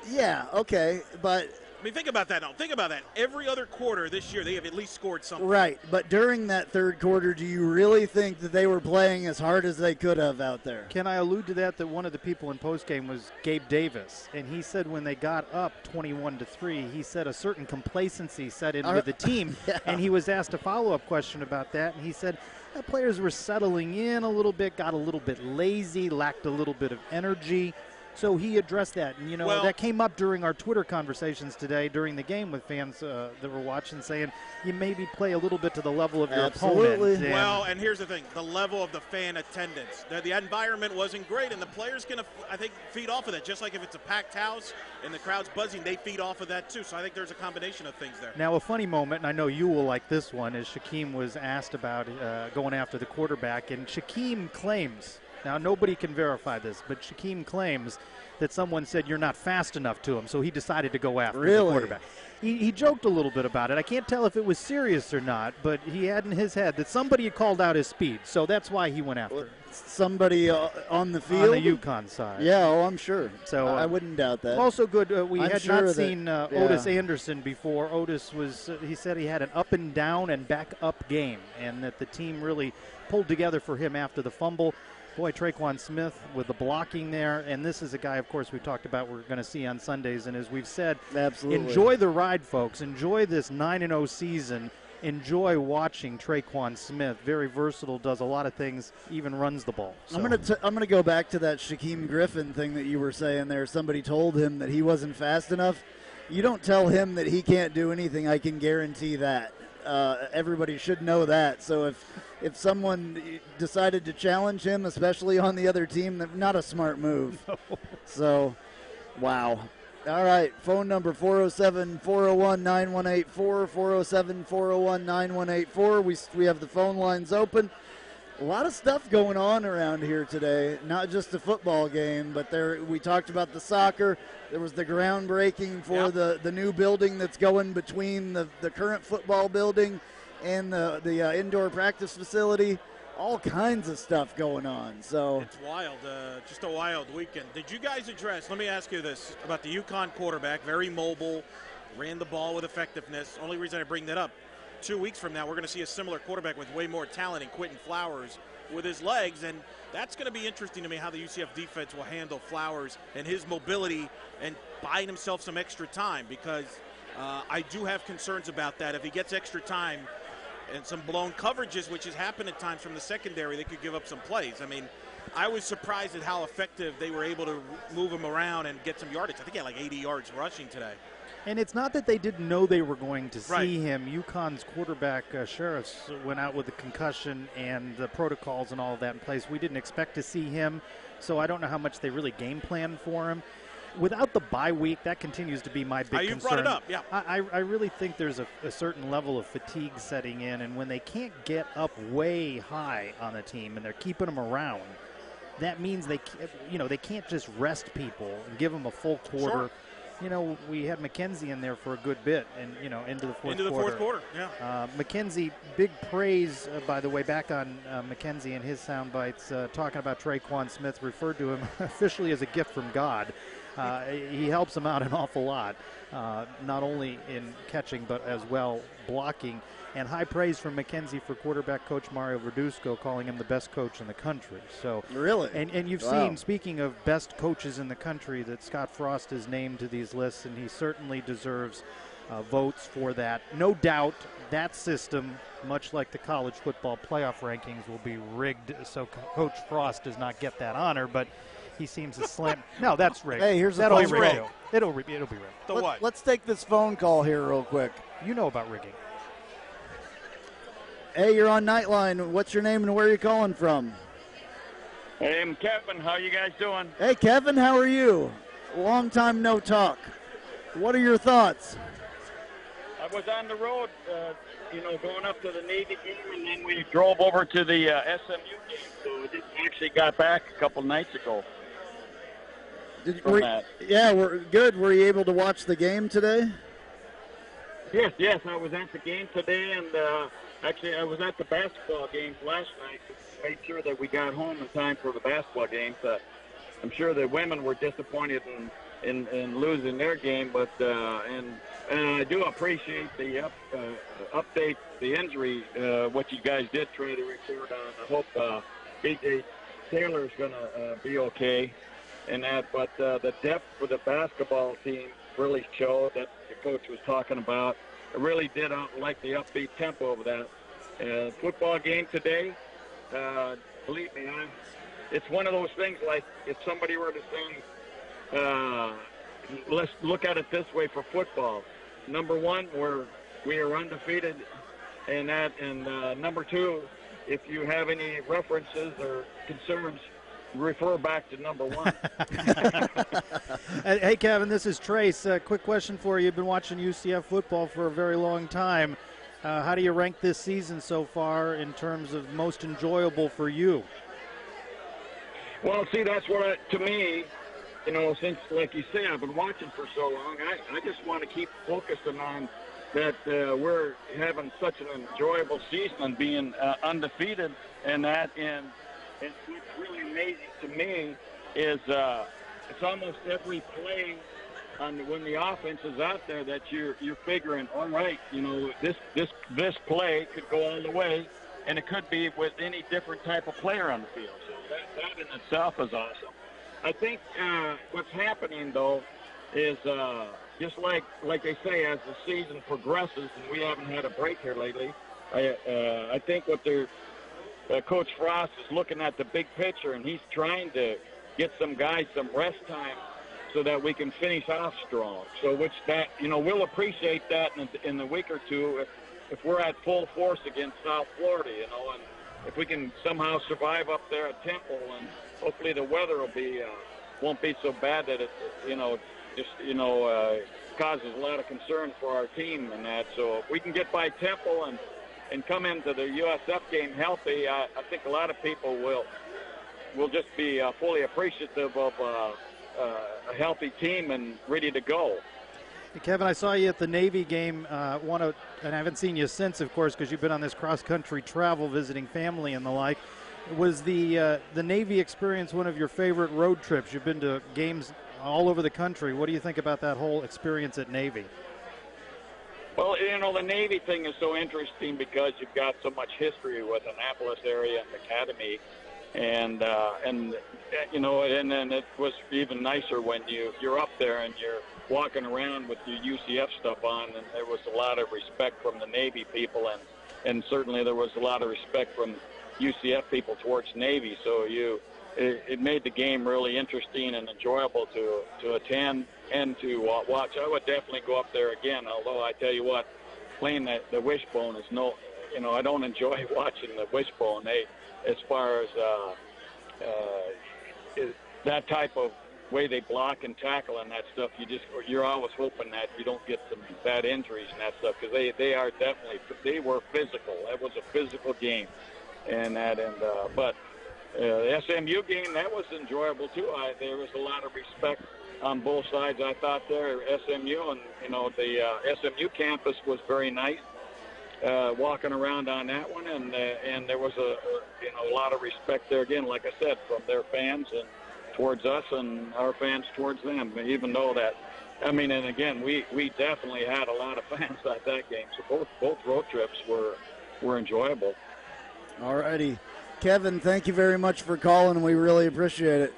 Yeah, okay, but I mean, think about that now. Think about that. Every other quarter this year, they have at least scored something. Right, but during that third quarter, do you really think that they were playing as hard as they could have out there? Can I allude to that one of the people in postgame was Gabe Davis, and he said when they got up 21-3, he said a certain complacency set in with the team, and he was asked a follow-up question about that, and he said players were settling in a little bit, got a little bit lazy, lacked a little bit of energy. So he addressed that, and that came up during our Twitter conversations today during the game with fans that were watching, saying you maybe play a little bit to the level of your opponent. Well, and here's the thing: the level of the fan attendance. The environment wasn't great, and the players can, I think, feed off of that. Just like if it's a packed house and the crowd's buzzing, they feed off of that too. So I think there's a combination of things there. Now, a funny moment, and I know you will like this one, is Shaquem was asked about going after the quarterback, and Shaquem claims. Now, nobody can verify this, but Shaquem claims that someone said you're not fast enough to him, so he decided to go after the quarterback. He joked a little bit about it. I can't tell if it was serious or not, but he had in his head that somebody had called out his speed, so that's why he went after him. Somebody on the field? On the UConn side. Yeah, I'm sure. So I wouldn't doubt that. Also good, we had not seen Otis Anderson before. Otis was, he said he had an up and down and back up game, and that the team really pulled together for him after the fumble. Boy, Traquan Smith with the blocking there, and this is a guy, of course, we talked about we're going to see on Sundays, and as we've said, enjoy the ride, folks. Enjoy this 9-0 season. Enjoy watching Traquan Smith. Very versatile, does a lot of things, even runs the ball. So. I'm gonna go back to that Shaquem Griffin thing that you were saying there. Somebody told him that he wasn't fast enough. You don't tell him that he can't do anything. I can guarantee that. Everybody should know that. So if someone decided to challenge him, especially on the other team, not a smart move. No. So, wow. All right, phone number 407-401-9184, 407-401-9184. We have the phone lines open. A lot of stuff going on around here today, not just the football game, but we talked about the soccer. There was the groundbreaking for the new building that's going between the current football building and the indoor practice facility. All kinds of stuff going on. So it's wild, just a wild weekend. Did you guys address, let me ask you this, about the UConn quarterback, very mobile, ran the ball with effectiveness. Only reason I bring that up, 2 weeks from now, we're going to see a similar quarterback with way more talent in Quentin Flowers with his legs, and that's going to be interesting to me how the UCF defense will handle Flowers and his mobility and buying himself some extra time, because I do have concerns about that. If he gets extra time and some blown coverages, which has happened at times from the secondary, they could give up some plays. I mean, I was surprised at how effective they were able to move him around and get some yardage. I think he had like 80 yards rushing today. And it's not that they didn't know they were going to see him. UConn's quarterback, Sheriffs, went out with a concussion and the protocols and all of that in place. We didn't expect to see him, so I don't know how much they really game planned for him. Without the bye week, that continues to be my big concern. You brought it up, yeah. I really think there's a certain level of fatigue setting in, and when they can't get up way high on a team and they're keeping them around, that means they can't just rest people and give them a full quarter. Sure. You know, we had McKenzie in there for a good bit, and into the fourth quarter. Into the fourth quarter, yeah. McKenzie, big praise, by the way, back on McKenzie and his sound bites, talking about Traquan Smith, referred to him officially as a gift from God. He helps him out an awful lot, not only in catching but as well blocking. And high praise from McKenzie for quarterback coach Mario Verduzco, calling him the best coach in the country. So really, and you've seen, speaking of best coaches in the country, that Scott Frost is named to these lists, and he certainly deserves votes for that. No doubt that system, much like the college football playoff rankings, will be rigged so Coach Frost does not get that honor, but he seems to slam. No, that's rigged. Hey, here's That'll a be rigged. It'll be rigged. Let's take this phone call here real quick. You know about rigging. Hey, you're on Knightline. What's your name and where are you calling from? Hey, I'm Kevin. How you guys doing? Hey, Kevin, how are you? Long time no talk. What are your thoughts? I was on the road, going up to the Navy game, and then we drove over to the SMU game, so I just actually got back a couple nights ago. Yeah, we're good. Were you able to watch the game today? Yes, I was at the game today, and actually I was at the basketball games last night to make sure that we got home in time for the basketball games. I'm sure the women were disappointed in losing their game, but and I do appreciate the update, the injury, what you guys did try to report on. I hope B.J. Taylor's going to be okay in that, but the depth for the basketball team really showed that the coach was talking about. I really did like the upbeat tempo of that. Football game today, believe me, it's one of those things like if somebody were to say, let's look at it this way for football. Number one, we are undefeated in that, and number two, if you have any references or concerns, refer back to number one. Hey, Kevin, this is Trace. Quick question for you. You've been watching UCF football for a very long time. How do you rank this season so far in terms of most enjoyable for you? Well, see, that's what, to me, since, like you say, I've been watching for so long, I just want to keep focusing on that we're having such an enjoyable season and being undefeated and that. And what's really amazing to me is it's almost every play when the offense is out there that you're figuring, all right, this play could go all the way, and it could be with any different type of player on the field. So that in itself is awesome. I think what's happening, though, is just like they say, as the season progresses, and we haven't had a break here lately, I think what they're Coach Frost is looking at the big picture, and he's trying to get some guys some rest time so that we can finish off strong. So we'll appreciate that in a week or two if we're at full force against South Florida, and if we can somehow survive up there at Temple, and hopefully the weather won't be so bad that it causes a lot of concern for our team and that. So if we can get by Temple and and come into the USF game healthy, I think a lot of people will just be fully appreciative of a healthy team and ready to go. Hey, Kevin, I saw you at the Navy game, and I haven't seen you since, of course, because you've been on this cross-country travel visiting family and the like. Was the Navy experience one of your favorite road trips? You've been to games all over the country. What do you think about that whole experience at Navy? Well, the Navy thing is so interesting because you've got so much history with Annapolis area and Academy, and then it was even nicer when you're up there and you're walking around with your UCF stuff on, and there was a lot of respect from the Navy people, and certainly there was a lot of respect from UCF people towards Navy. So it made the game really interesting and enjoyable to attend and to watch. I would definitely go up there again, although I tell you what, playing the wishbone is I don't enjoy watching the wishbone. As far as that type of way they block and tackle and that stuff, you're always hoping that you don't get some bad injuries and that stuff, because they were physical. That was a physical game, but the SMU game, that was enjoyable too. There was a lot of respect on both sides, I thought, there. SMU and the SMU campus was very nice. Walking around on that one, and there was a lot of respect there again, like I said, from their fans and towards us and our fans towards them. Even though and again, we definitely had a lot of fans at that game. So both road trips were enjoyable. All righty. Kevin, thank you very much for calling. We really appreciate it.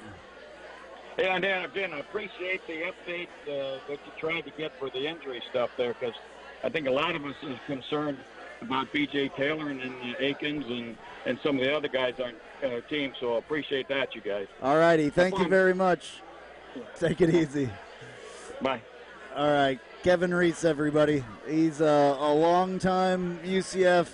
Yeah, and again, I appreciate the update that you tried to get for the injury stuff there, because I think a lot of us is concerned about B.J. Taylor and Akins and some of the other guys on our team, so I appreciate that, you guys. All righty. Thank you very much. Take it easy. Bye. All right. Kevin Reese, everybody. He's a longtime UCF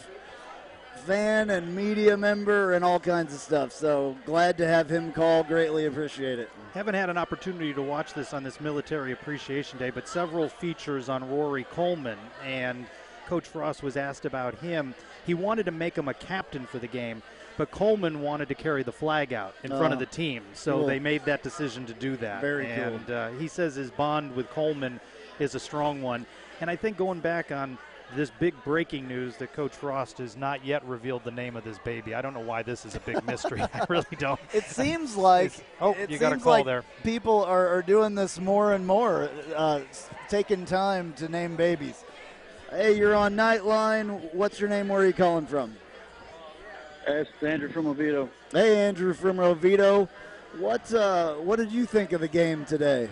fan and media member and all kinds of stuff, so glad to have him call. Greatly appreciate it. Haven't had an opportunity to watch this on this Military Appreciation Day, but several features on Rory Coleman, and Coach Frost was asked about him. He wanted to make him a captain for the game, but Coleman wanted to carry the flag out in front of the team, so cool. They made that decision to do that. Very cool. And he says his bond with Coleman is a strong one, and I think going back on this big breaking news that Coach Frost has not yet revealed the name of this baby. I don't know why this is a big mystery. I really don't. It seems like you got a call there. People are doing this more and more, taking time to name babies. Hey, you're on Knightline. What's your name? Where are you calling from? It's Andrew from Oviedo. Hey, Andrew from Oviedo. What did you think of the game today?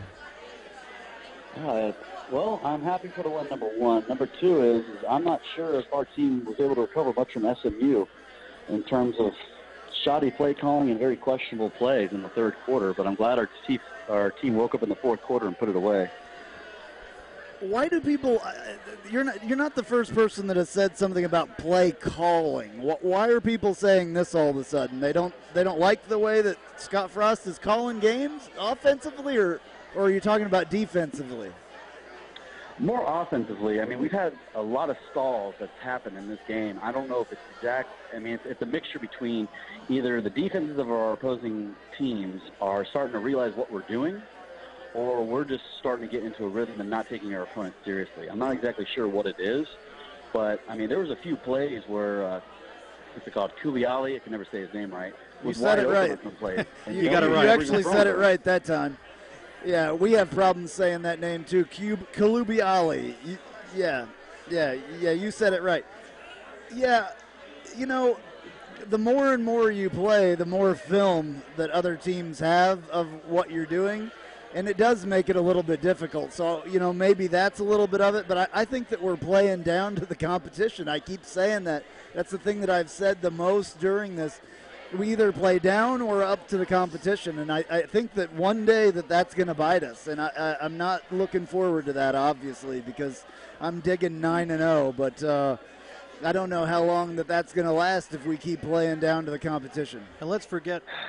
Well, I'm happy for the win, number one. Number two is I'm not sure if our team was able to recover much from SMU in terms of shoddy play calling and very questionable plays in the third quarter, but I'm glad our team woke up in the fourth quarter and put it away. Why do people? You're not the first person that has said something about play calling. Why are people saying this all of a sudden? They don't like the way that Scott Frost is calling games offensively, or are you talking about defensively? More offensively. I mean, we've had a lot of stalls that's happened in this game. I don't know if it's exact. I mean, it's a mixture between either the defenses of our opposing teams are starting to realize what we're doing, or we're just starting to get into a rhythm and not taking our opponent seriously. I'm not exactly sure what it is, but, I mean, there was a few plays where, what's it called, Kuliali, I can never say his name right. You said it right. You got it right. You actually said it right that time. Yeah, we have problems saying that name too. Kalubi-Ali. Yeah, you said it right. Yeah, the more and more you play, the more film that other teams have of what you're doing, and it does make it a little bit difficult. So, maybe that's a little bit of it, but I think that we're playing down to the competition. I keep saying that. That's the thing that I've said the most during this. We either play down or up to the competition, and I think that one day that's going to bite us, and I'm not looking forward to that, obviously, because I'm digging 9-0, but I don't know how long that's going to last if we keep playing down to the competition. And let's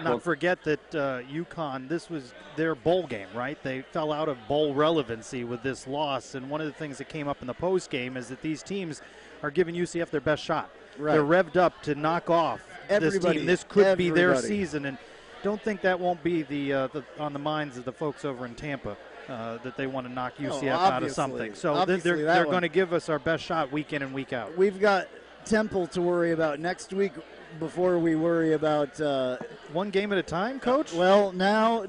not forget that UConn, this was their bowl game, right? They fell out of bowl relevancy with this loss, and one of the things that came up in the post game is that these teams are giving UCF their best shot. Right. They're revved up to knock off this team. This could be their season, and don't think that won't be on the minds of the folks over in Tampa. That they want to knock UCF out of something. So they're going to give us our best shot week in and week out. We've got Temple to worry about next week before we worry about one game at a time, Coach? Well, now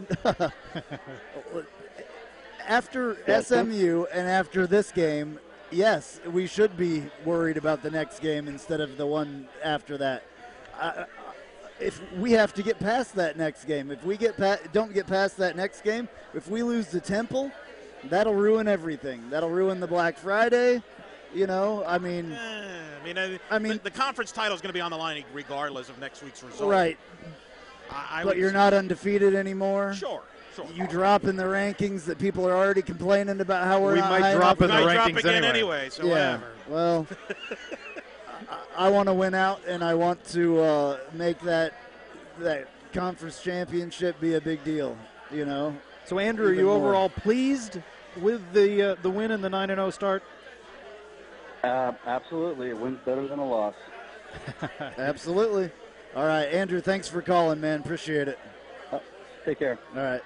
after SMU and after this game, yes, we should be worried about the next game instead of the one after that. If we have to get past that next game, if we don't get past that next game, if we lose to Temple, that'll ruin everything. That'll ruin the Black Friday. I mean, the conference title is going to be on the line regardless of next week's result. Right. But you're not undefeated anymore. Sure. You drop in the rankings that people are already complaining about how we might drop in the rankings again anyway. So whatever. Well. I want to win out, and I want to make that conference championship be a big deal, So, Andrew, are you overall pleased with the win and the 9-0 start? Absolutely. A win's better than a loss. Absolutely. All right, Andrew, thanks for calling, man. Appreciate it. Take care. All right.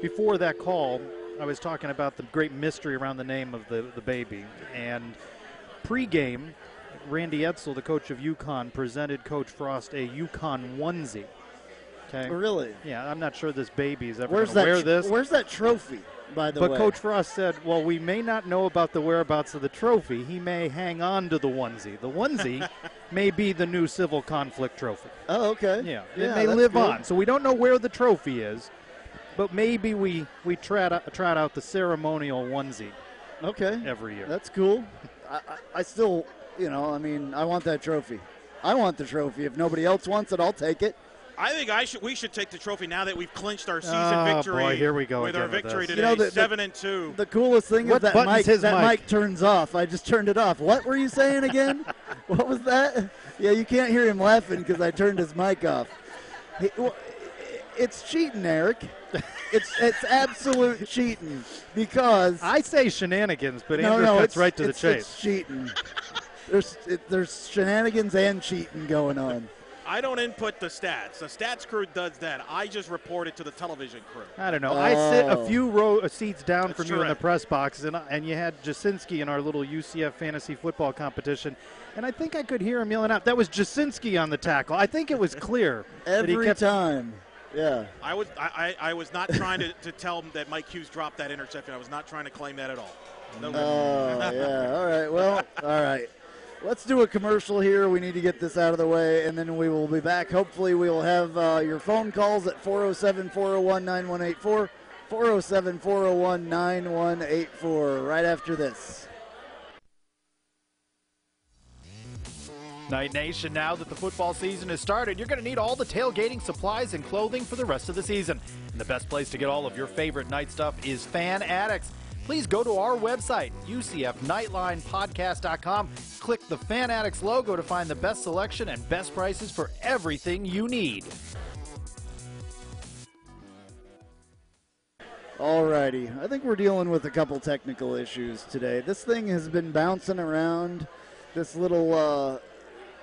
Before that call, I was talking about the great mystery around the name of the baby. And pregame, Randy Edsel, the coach of UConn, presented Coach Frost a UConn onesie. Okay. Really? Yeah, I'm not sure this baby is ever going to wear this. Where's that trophy, by the way? But Coach Frost said, well, we may not know about the whereabouts of the trophy. He may hang on to the onesie. The onesie may be the new civil conflict trophy. Oh, okay. Yeah, it may live on. So we don't know where the trophy is, but maybe we trot out the ceremonial onesie. Okay. Every year. That's cool. I still... I want that trophy. I want the trophy. If nobody else wants it, I'll take it. I think we should take the trophy now that we've clinched our season victory. Boy, here we go with our victory today, 7-2. The coolest thing is that mic turns off. I just turned it off. What were you saying again? What was that? Yeah, you can't hear him laughing because I turned his mic off. It's cheating, Eric. It's absolute cheating because I say shenanigans, but Andrew cuts right to the chase. It's cheating. There's shenanigans and cheating going on. I don't input the stats. The stats crew does that. I just report it to the television crew. I don't know. I sit a few seats down from you in the press box, and you had Jasinski in our little UCF fantasy football competition, and I think I could hear him yelling out, that was Jasinski on the tackle. I think it was clear. Every time. Yeah. I was not trying to tell him that Mike Hughes dropped that interception. I was not trying to claim that at all. No. Yeah. All right. Well, all right. Let's do a commercial here. We need to get this out of the way, and then we will be back. Hopefully we will have your phone calls at 407-401-9184, 407-401-9184 right after this. Night Nation, now that the football season has started, you're going to need all the tailgating supplies and clothing for the rest of the season. And the best place to get all of your favorite night stuff is Fan Addicts. Please go to our website, UCFNightlinePodcast.com. Click the Fan Addicts logo to find the best selection and best prices for everything you need. Alrighty, I think we're dealing with a couple technical issues today. This thing has been bouncing around, this little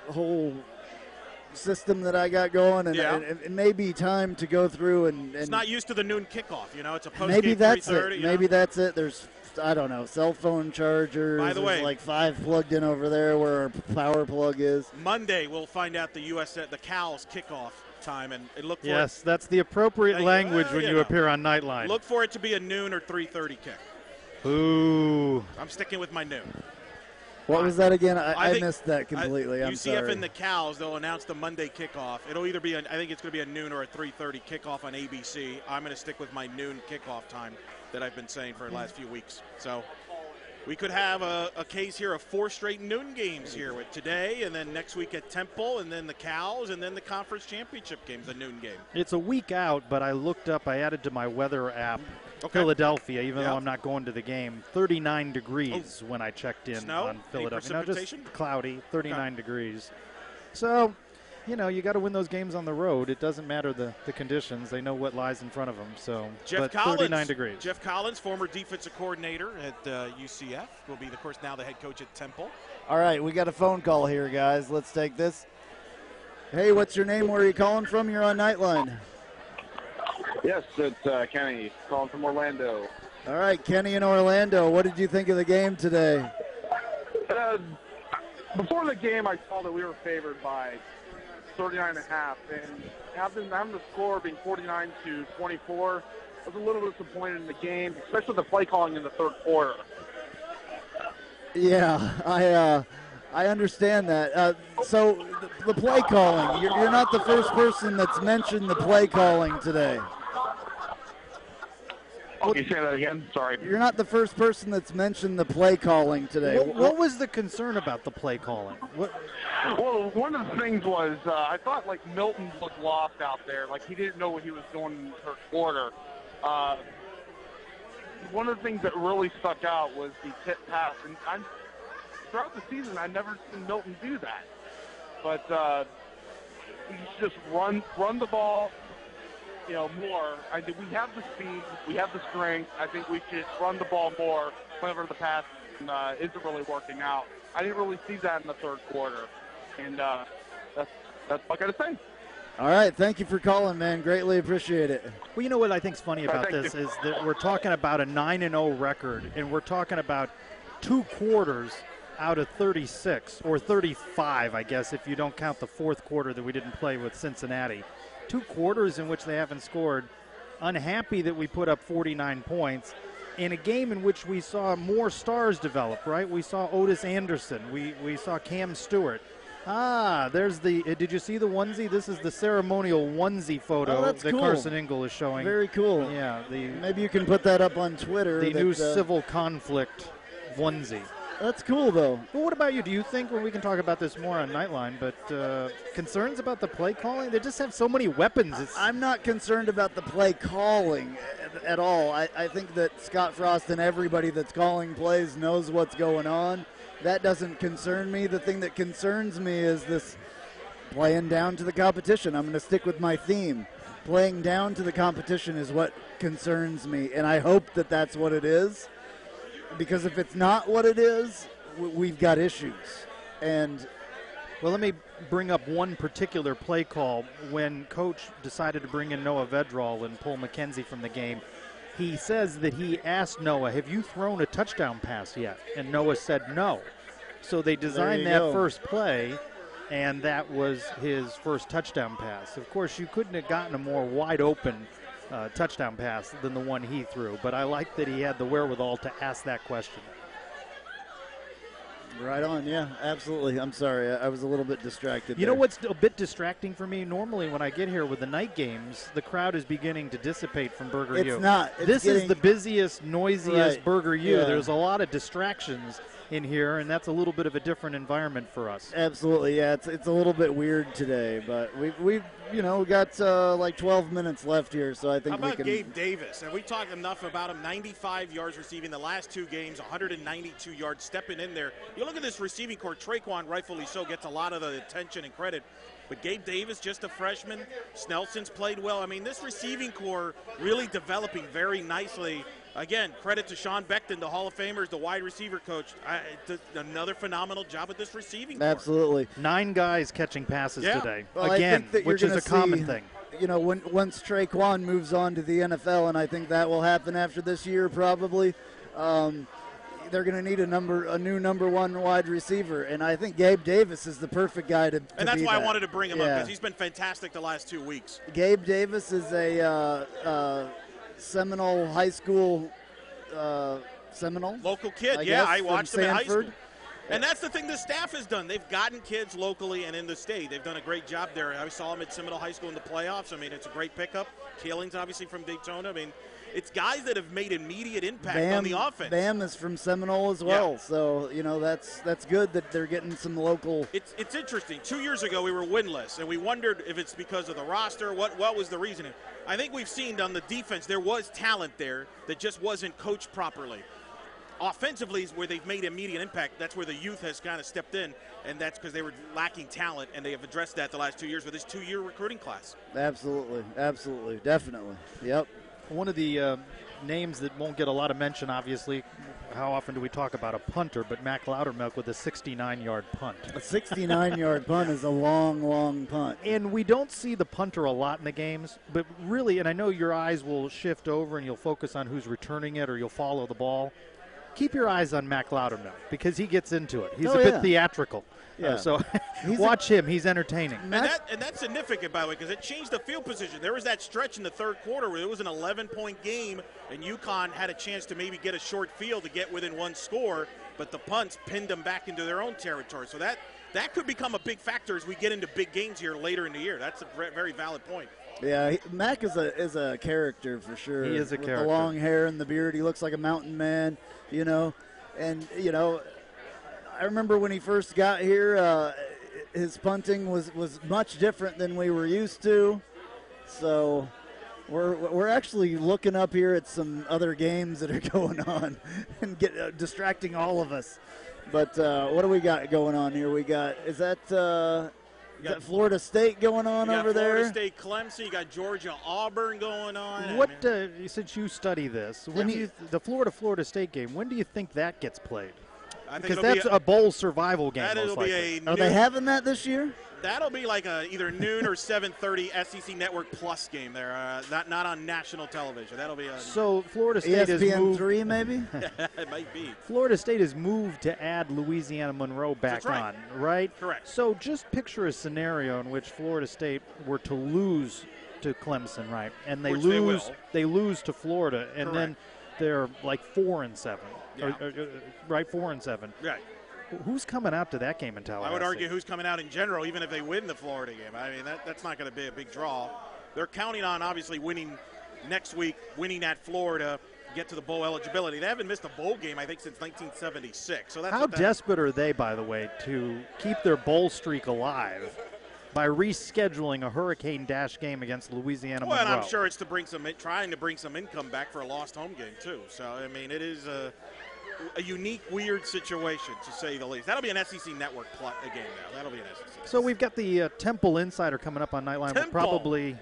whole system that I got going, and it may be time to go through and it's not used to the noon kickoff. It's a post-game maybe that's 3:30. it. Maybe that's it. There's, I don't know, cell phone chargers. By the way, there's like 5 plugged in over there where our power plug is. Monday we'll find out the Cows kickoff time, and look for yes, that's the appropriate language when you appear on Knightline. Look for it to be a noon or 3:30 kick. Ooh. I'm sticking with my noon. What was that again? I missed that completely. I'm UCF sorry. and the Cows, they'll announce the Monday kickoff. It'll either be, I think it's going to be a noon or a 3:30 kickoff on ABC. I'm going to stick with my noon kickoff time that I've been saying for the last few weeks. So we could have a case here of 4 straight noon games here with today, and then next week at Temple, and then the Cows, and then the conference championship game's a noon game. It's a week out, but I looked up, I added to my weather app Philadelphia, even though I'm not going to the game. 39 degrees when I checked in on Philadelphia. No, just cloudy, 39 degrees. So, you know, you got to win those games on the road. It doesn't matter the conditions. They know what lies in front of them. So, Jeff but Collins, 39 degrees. Jeff Collins, former defensive coordinator at UCF, will be, of course, now the head coach at Temple. All right, we got a phone call here, guys. Let's take this. Hey, what's your name? Where are you calling from? You're on Knightline. Yes, it's Kenny calling from Orlando. All right, Kenny in Orlando. What did you think of the game today? Before the game, I saw that we were favored by 39.5, and having the score being 49-24, I was a little disappointed in the game, especially the play calling in the third quarter. Yeah, I understand that. So the play calling, you're not the first person that's mentioned the play calling today. Okay, say that again. Sorry. You're not the first person that's mentioned the play calling today. What was the concern about the play calling? Well, one of the things was I thought like Milton looked lost out there, like he didn't know what he was doing in the third quarter. One of the things that really stuck out was the tip pass, and throughout the season I've never seen Milton do that. But he just run the ball, you know, more. I think we have the speed, we have the strength. I think we should run the ball more whenever the pass isn't really working out. I didn't really see that in the third quarter, and that's what I got to say. All right, thank you for calling, man. Greatly appreciate it. Well, you know what I think's funny about this is that we're talking about a 9-0 record, and we're talking about 2 quarters out of 36, or 35, I guess, if you don't count the fourth quarter that we didn't play with Cincinnati. 2 quarters in which they haven't scored. Unhappy that we put up 49 points in a game in which we saw more stars develop, right? We saw Otis Anderson. We saw Cam Stewart. There's the did you see the onesie? This is the ceremonial onesie photo that cool. Carson Engel is showing. Very cool. Yeah. Maybe you can put that up on Twitter. The new civil conflict onesie. That's cool, though. Well, what about you? Do you think, well, we can talk about this more on Knightline, but concerns about the play calling? They just have so many weapons. I'm not concerned about the play calling at all. I think that Scott Frost and everybody that's calling plays knows what's going on. That doesn't concern me. The thing that concerns me is this playing down to the competition. I'm going to stick with my theme. Playing down to the competition is what concerns me, and I hope that that's what it is. Because if it's not what it is, we've got issues. And well, let me bring up one particular play call. When Coach decided to bring in Noah Vedral and pull McKenzie from the game, he says that he asked Noah, have you thrown a touchdown pass yet? And Noah said no. So they designed that first play, and that was his first touchdown pass. Of course, you couldn't have gotten a more wide open touchdown pass than the one he threw, but I like that he had the wherewithal to ask that question. Right on, yeah, absolutely. I'm sorry, I was a little bit distracted. You know what's a bit distracting for me? Normally when I get here with the night games, the crowd is beginning to dissipate from Burger U. It's not. This is the busiest, noisiest Burger U. Yeah. There's a lot of distractions in here, and that's a little bit of a different environment for us. Absolutely, yeah. It's a little bit weird today, but we've got like 12 minutes left here, so I think How about Gabe Davis? And we talked enough about him. 95 yards receiving the last 2 games, 192 yards stepping in there. You look at this receiving core. Trylko, rightfully so, gets a lot of the attention and credit. But Gabe Davis, just a freshman. Snelson's played well. I mean, this receiving core really developing very nicely. Again, credit to Sean Beckton, the Hall of Famers, the wide receiver coach. Another phenomenal job at this receiving core. Absolutely. 9 guys catching passes today. Well, again, which is a common thing. You know, once Trylko moves on to the NFL, and I think that will happen after this year probably, they're going to need a new number 1 wide receiver, and I think Gabe Davis is the perfect guy to And that's be why that. I wanted to bring him up, because he's been fantastic the last 2 weeks. Gabe Davis is a Seminole High School Seminole. Local kid, I watched him in high school. And that's the thing the staff has done. They've gotten kids locally and in the state. They've done a great job there. I saw him at Seminole High School in the playoffs. I mean, it's a great pickup. Keeling's obviously from Daytona. I mean, it's guys that have made immediate impact on the offense. Bam is from Seminole as well, so that's good that they're getting some local. It's interesting. 2 years ago we were winless, and we wondered if it's because of the roster. What was the reason? I think we've seen on the defense there was talent there that just wasn't coached properly. Offensively is where they've made immediate impact. That's where the youth has kind of stepped in, and that's because they were lacking talent, and they have addressed that the last 2 years with this 2-year recruiting class. Absolutely, definitely. Yep. One of the names that won't get a lot of mention, obviously, how often do we talk about a punter, but Mac Loudermilk with a 69-yard punt. A 69-yard punt is a long punt. And we don't see the punter a lot in the games, but really, and I know your eyes will shift over and you'll focus on who's returning it or you'll follow the ball. Keep your eyes on Mac Loudermilk because he gets into it. He's a bit theatrical. Yeah. So watch him. He's entertaining. And that's significant, by the way, because it changed the field position. There was that stretch in the third quarter where it was an 11-point game, and UConn had a chance to maybe get a short field to get within one score, but the punts pinned them back into their own territory. So that could become a big factor as we get into big games here later in the year. That's a very valid point. Yeah, Mac is a character for sure. He is a With character. The long hair and the beard, he looks like a mountain man, And, I remember when he first got here, his punting was much different than we were used to. So we're actually looking up here at some other games that are going on and distracting all of us. But what do we got going on here? Is that Florida State going on over there? Florida State, Clemson. You got Georgia, Auburn going on. Since you study this, the Florida State game, when do you think that gets played? Because that's a bowl survival game. Are they having that this year? That'll be like either noon or 7:30 SEC Network Plus game. They're not on national television. That'll be so Florida State is moved. ESPN3 maybe. It might be. Florida State has moved to add Louisiana Monroe back on, right? Correct. So just picture a scenario in which Florida State were to lose to Clemson, right? And they lose to Florida, and then they're like 4-7, right? 4-7. Right. Who's coming out to that game in Tallahassee? I would argue who's coming out in general, even if they win the Florida game. I mean, that's not going to be a big draw. They're counting on, obviously, winning next week, winning at Florida, get to the bowl eligibility. They haven't missed a bowl game, I think, since 1976. So that's how desperate are they, by the way, to keep their bowl streak alive by rescheduling a Hurricane Dash game against Louisiana Monroe? Well, and I'm sure it's trying to bring some income back for a lost home game, too. So, I mean, it is a unique, weird situation, to say the least. That'll be an SEC Network game now. That'll be an SEC. So we've got the Temple Insider coming up on Knightline. We'll probably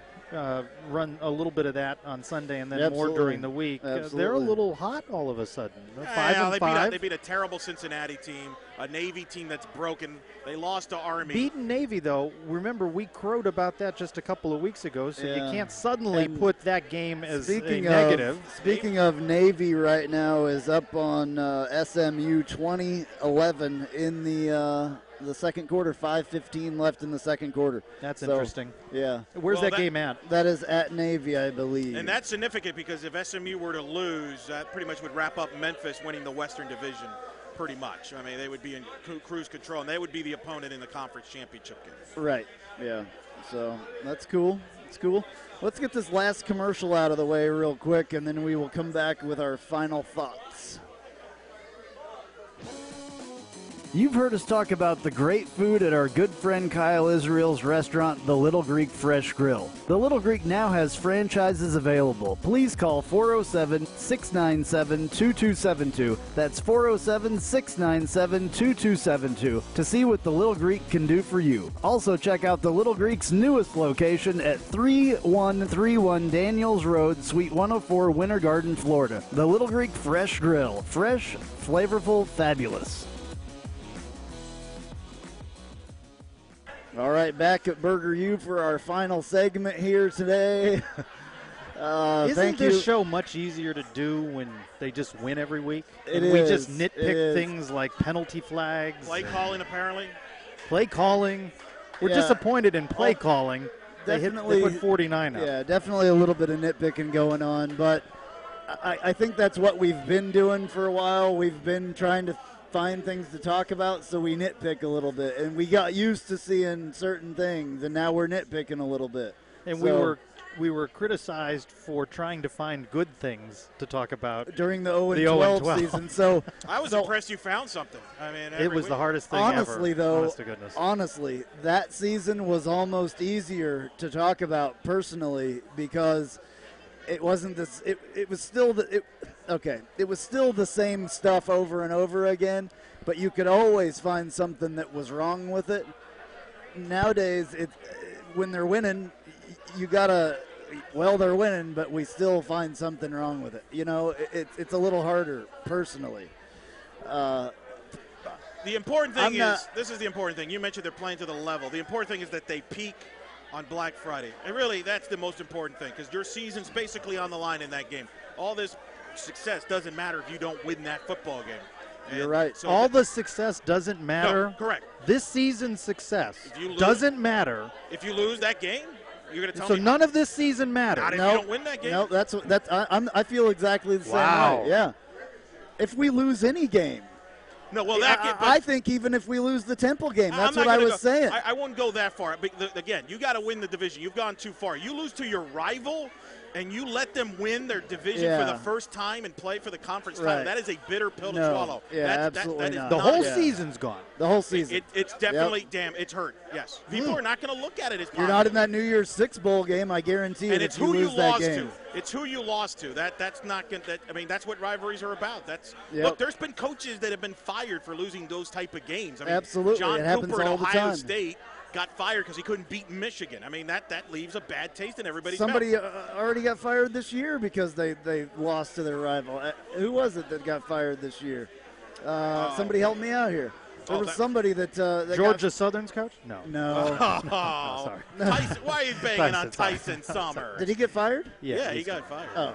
run a little bit of that on Sunday and then more during the week. They're a little hot all of a sudden. They're 5-5. They beat a terrible Cincinnati team, a Navy team that's broken. They lost to Army. Beating Navy, though, remember we crowed about that just a couple of weeks ago, so you can't suddenly put that game as a negative. Speaking of Navy right now is up on SMU 20-11 in the second quarter, 5:15 left in the second quarter. That's interesting. Yeah. Where's that game at? That is at Navy, I believe. And that's significant because if SMU were to lose, that pretty much would wrap up Memphis winning the Western Division pretty much. I mean, they would be in cruise control, and they would be the opponent in the conference championship game. Right, yeah. So that's cool. It's cool. Let's get this last commercial out of the way real quick, and then we will come back with our final thoughts. You've heard us talk about the great food at our good friend Kyle Israel's restaurant, The Little Greek Fresh Grill. The Little Greek now has franchises available. Please call 407-697-2272. That's 407-697-2272 to see what The Little Greek can do for you. Also check out The Little Greek's newest location at 3131 Daniels Road, Suite 104, Winter Garden, Florida. The Little Greek Fresh Grill. Fresh, flavorful, fabulous. All right, back at Burger U for our final segment here today. Isn't this show much easier to do when they just win every week? We just nitpick things like penalty flags. Play calling, apparently. Play calling. We're disappointed in play calling. They put 49 up. Yeah, definitely a little bit of nitpicking going on, but I think that's what we've been doing for a while. We've been trying to find things to talk about, so we nitpick a little bit, and we got used to seeing certain things, and now we're nitpicking a little bit. And we were we were criticized for trying to find good things to talk about during the 0-12 season. So I was impressed you found something. I mean, it was the hardest thing honestly, ever. Though, honest to goodness. honestly, that season was almost easier to talk about personally because it wasn't this. It was still it was still the same stuff over and over again, but you could always find something that was wrong with it. Nowadays, when they're winning, you gotta. Well, they're winning, but we still find something wrong with it. You know, it's a little harder personally. The important thing this is the important thing. You mentioned they're playing to the level. The important thing is that they peak on Black Friday. And really, that's the most important thing because your season's basically on the line in that game. All this success doesn't matter if you don't win that football game. And you're right. So all the success doesn't matter. No, correct. This season's success doesn't matter. If you lose that game, you're going to tell me. So none of this season matters. Not if you don't win that game. No, I feel exactly the same way. Yeah. If we lose any game. No, well, I think even if we lose the Temple game, that's what I was saying. I wouldn't go that far. But again, you got to win the division. You've gone too far. You lose to your rival, and you let them win their division for the first time and play for the conference title. That is a bitter pill to swallow. Yeah, absolutely not. The whole season's gone. The whole season. It's definitely, it's hurt. Yes. People are not going to look at it as positive. You're not in that New Year's Six Bowl game, I guarantee you. And it's who you lost to. It's who you lost to. That's not going to. I mean, that's what rivalries are about. Look, there's been coaches that have been fired for losing those type of games. I mean, absolutely. John it happens Cooper at all the Ohio time. State got fired because he couldn't beat Michigan. I mean, that leaves a bad taste in everybody's Somebody mouth. already got fired this year because they lost to their rival. Who was it that got fired this year? Somebody help me out here. There was somebody that Georgia Southern's coach? No. No. Oh, sorry. Tyson, why are you banging on Tyson Summer? Did he get fired? Yeah, he got fired. Oh.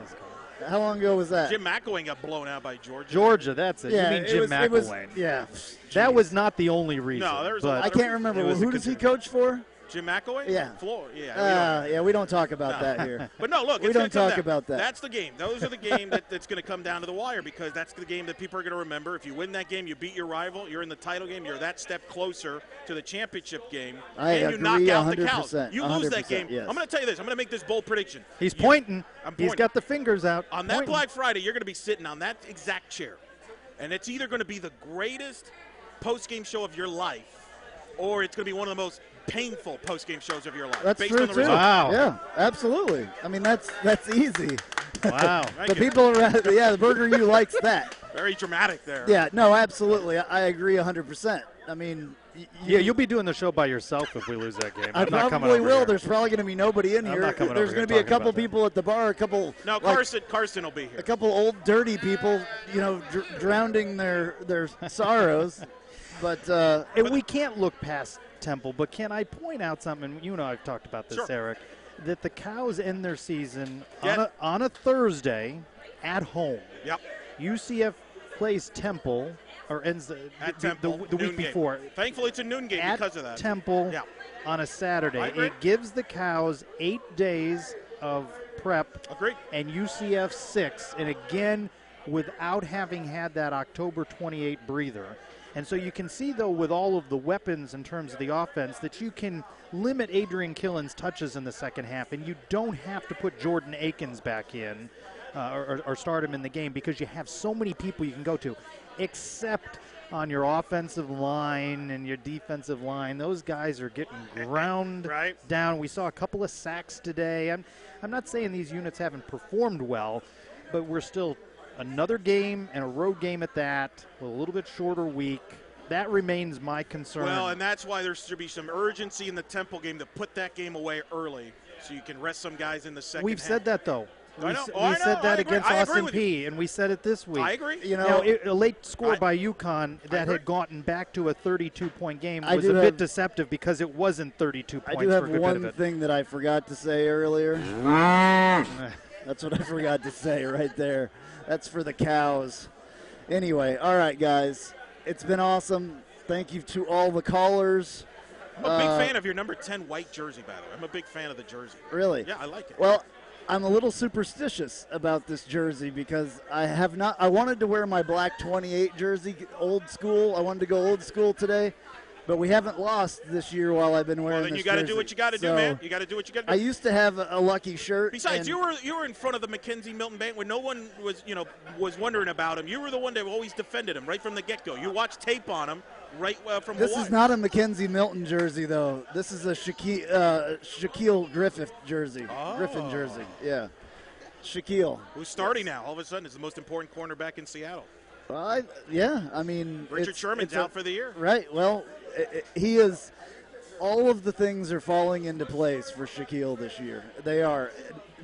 How long ago was that? Jim McElwain got blown out by Georgia. Georgia, that's it. Yeah, you mean Jim McElwain. That was not the only reason. No, there's I can't remember. Who does he coach for? Jim McElwain? Yeah. Floor. Yeah. We don't talk about that here. But no, look, we don't talk about that. That's the game. Those are the game that's going to come down to the wire because that's the game that people are going to remember. If you win that game, you beat your rival. You're in the title game. You're that step closer to the championship game. And you knock out the Cows. You lose that game. Yes. I'm going to tell you this. I'm going to make this bold prediction. He's pointing. He's got the fingers out. On that Black Friday, you're going to be sitting on that exact chair. And it's either going to be the greatest post-game show of your life or it's going to be one of the most painful post-game shows of your life. That's based true on the too. results. Wow. Yeah, absolutely. I mean, that's easy. Wow. The people around, the Burger U likes that. Very dramatic there. Yeah, no, absolutely. I agree 100%. I mean, you'll be doing the show by yourself if we lose that game. I probably will. There's probably going to be nobody in here. There's going to be a couple people at the bar, a couple. No, Carson will be here. A couple old dirty people, drowning their sorrows. But we can't look past Temple, but can I point out something? You know, I've talked about this, sure. Eric, that the Cows end their season on a Thursday at home. Yep. UCF plays Temple, or ends the week before. Thankfully, it's a noon game because of that. Temple on a Saturday. It gives the Cows 8 days of prep. Agreed. And UCF 6, and again, without having had that October 28 breather. And so you can see, though, with all of the weapons in terms of the offense, that you can limit Adrian Killen's touches in the second half, and you don't have to put Jordan Akins back in or start him in the game because you have so many people you can go to, except on your offensive line and your defensive line. Those guys are getting ground down. We saw a couple of sacks today. I'm not saying these units haven't performed well, but we're still another game and a road game at that, with a little bit shorter week. That remains my concern. Well, and that's why there should be some urgency in the Temple game to put that game away early so you can rest some guys in the second We've half. said that, though. I know. We said that against Austin with P, and we said it this week. I agree. A late score by UConn that had gotten back to a 32-point game was a bit deceptive because it wasn't 32 points. I do have for a good one bit of it. thing that I forgot to say earlier. That's what I forgot to say right there. That's for the Cows. Anyway, all right, guys. It's been awesome. Thank you to all the callers. I'm a big fan of your number 10 white jersey, by the way. I'm a big fan of the jersey. Really? Yeah, I like it. Well, I'm a little superstitious about this jersey because I wanted to wear my black 28 jersey, old school. I wanted to go old school today, but we haven't lost this year while I've been wearing Well, then this you got to jersey. do what you got to do, man. You got to do what you got to do. I used to have a lucky shirt. Besides, you were in front of the Mackenzie Milton Bank when no one was wondering about him. You were the one that always defended him right from the get-go. You watched tape on him right from This Hawaii. is not a Mackenzie Milton jersey, though. This is a Shaquille Griffin jersey. Griffin jersey, yeah. Shaquille. Who's starting now? All of a sudden, is the most important cornerback in Seattle. Yeah, I mean. Richard Sherman's out for the year. Right, well, he is. All of the things are falling into place for Shaquille this year. They are.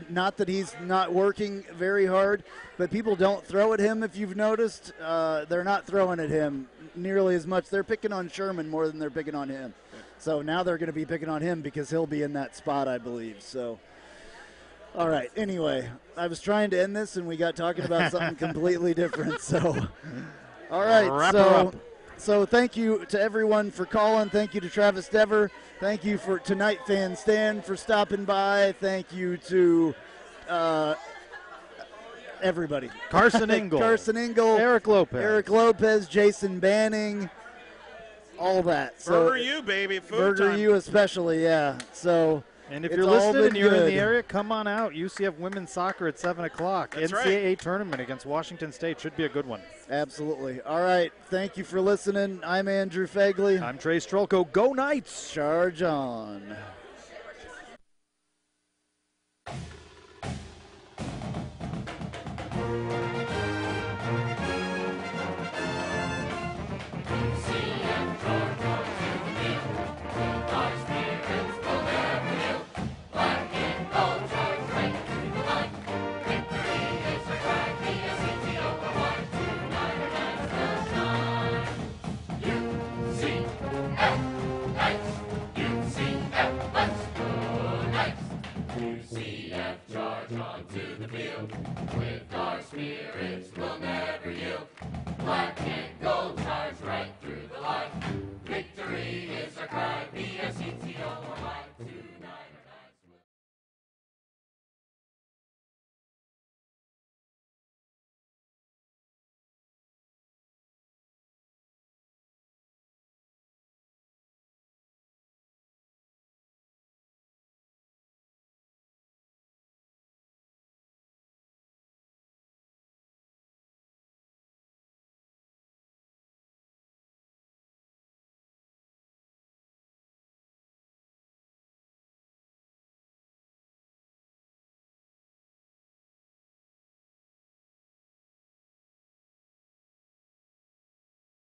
Not that he's not working very hard, but people don't throw at him, if you've noticed. They're not throwing at him nearly as much. They're picking on Sherman more than they're picking on him. So now they're going to be picking on him because he'll be in that spot, I believe. So, all right. Anyway, I was trying to end this, and we got talking about something completely different. So, all right. Wrap her up. So thank you to everyone for calling. Thank you to Travis Dever. Thank you to Night Fan Stan for stopping by. Thank you to everybody. Carson Engel. Carson Engel. Eric Lopez. Jason Banning. All that. So, Burger U, baby. Food Burger time. U especially, yeah. So And if it's you're all listening and been you're in good. the area, come on out. UCF women's soccer at 7 o'clock. That's NCAA tournament against Washington State should be a good one. Absolutely. All right. Thank you for listening. I'm Andrew Phegley. I'm Trey Trylko. Go Knights. Charge on. UCF, charge on to the field. With our spirits, we'll never yield. Black and gold charge right through the line. Victory is our cry.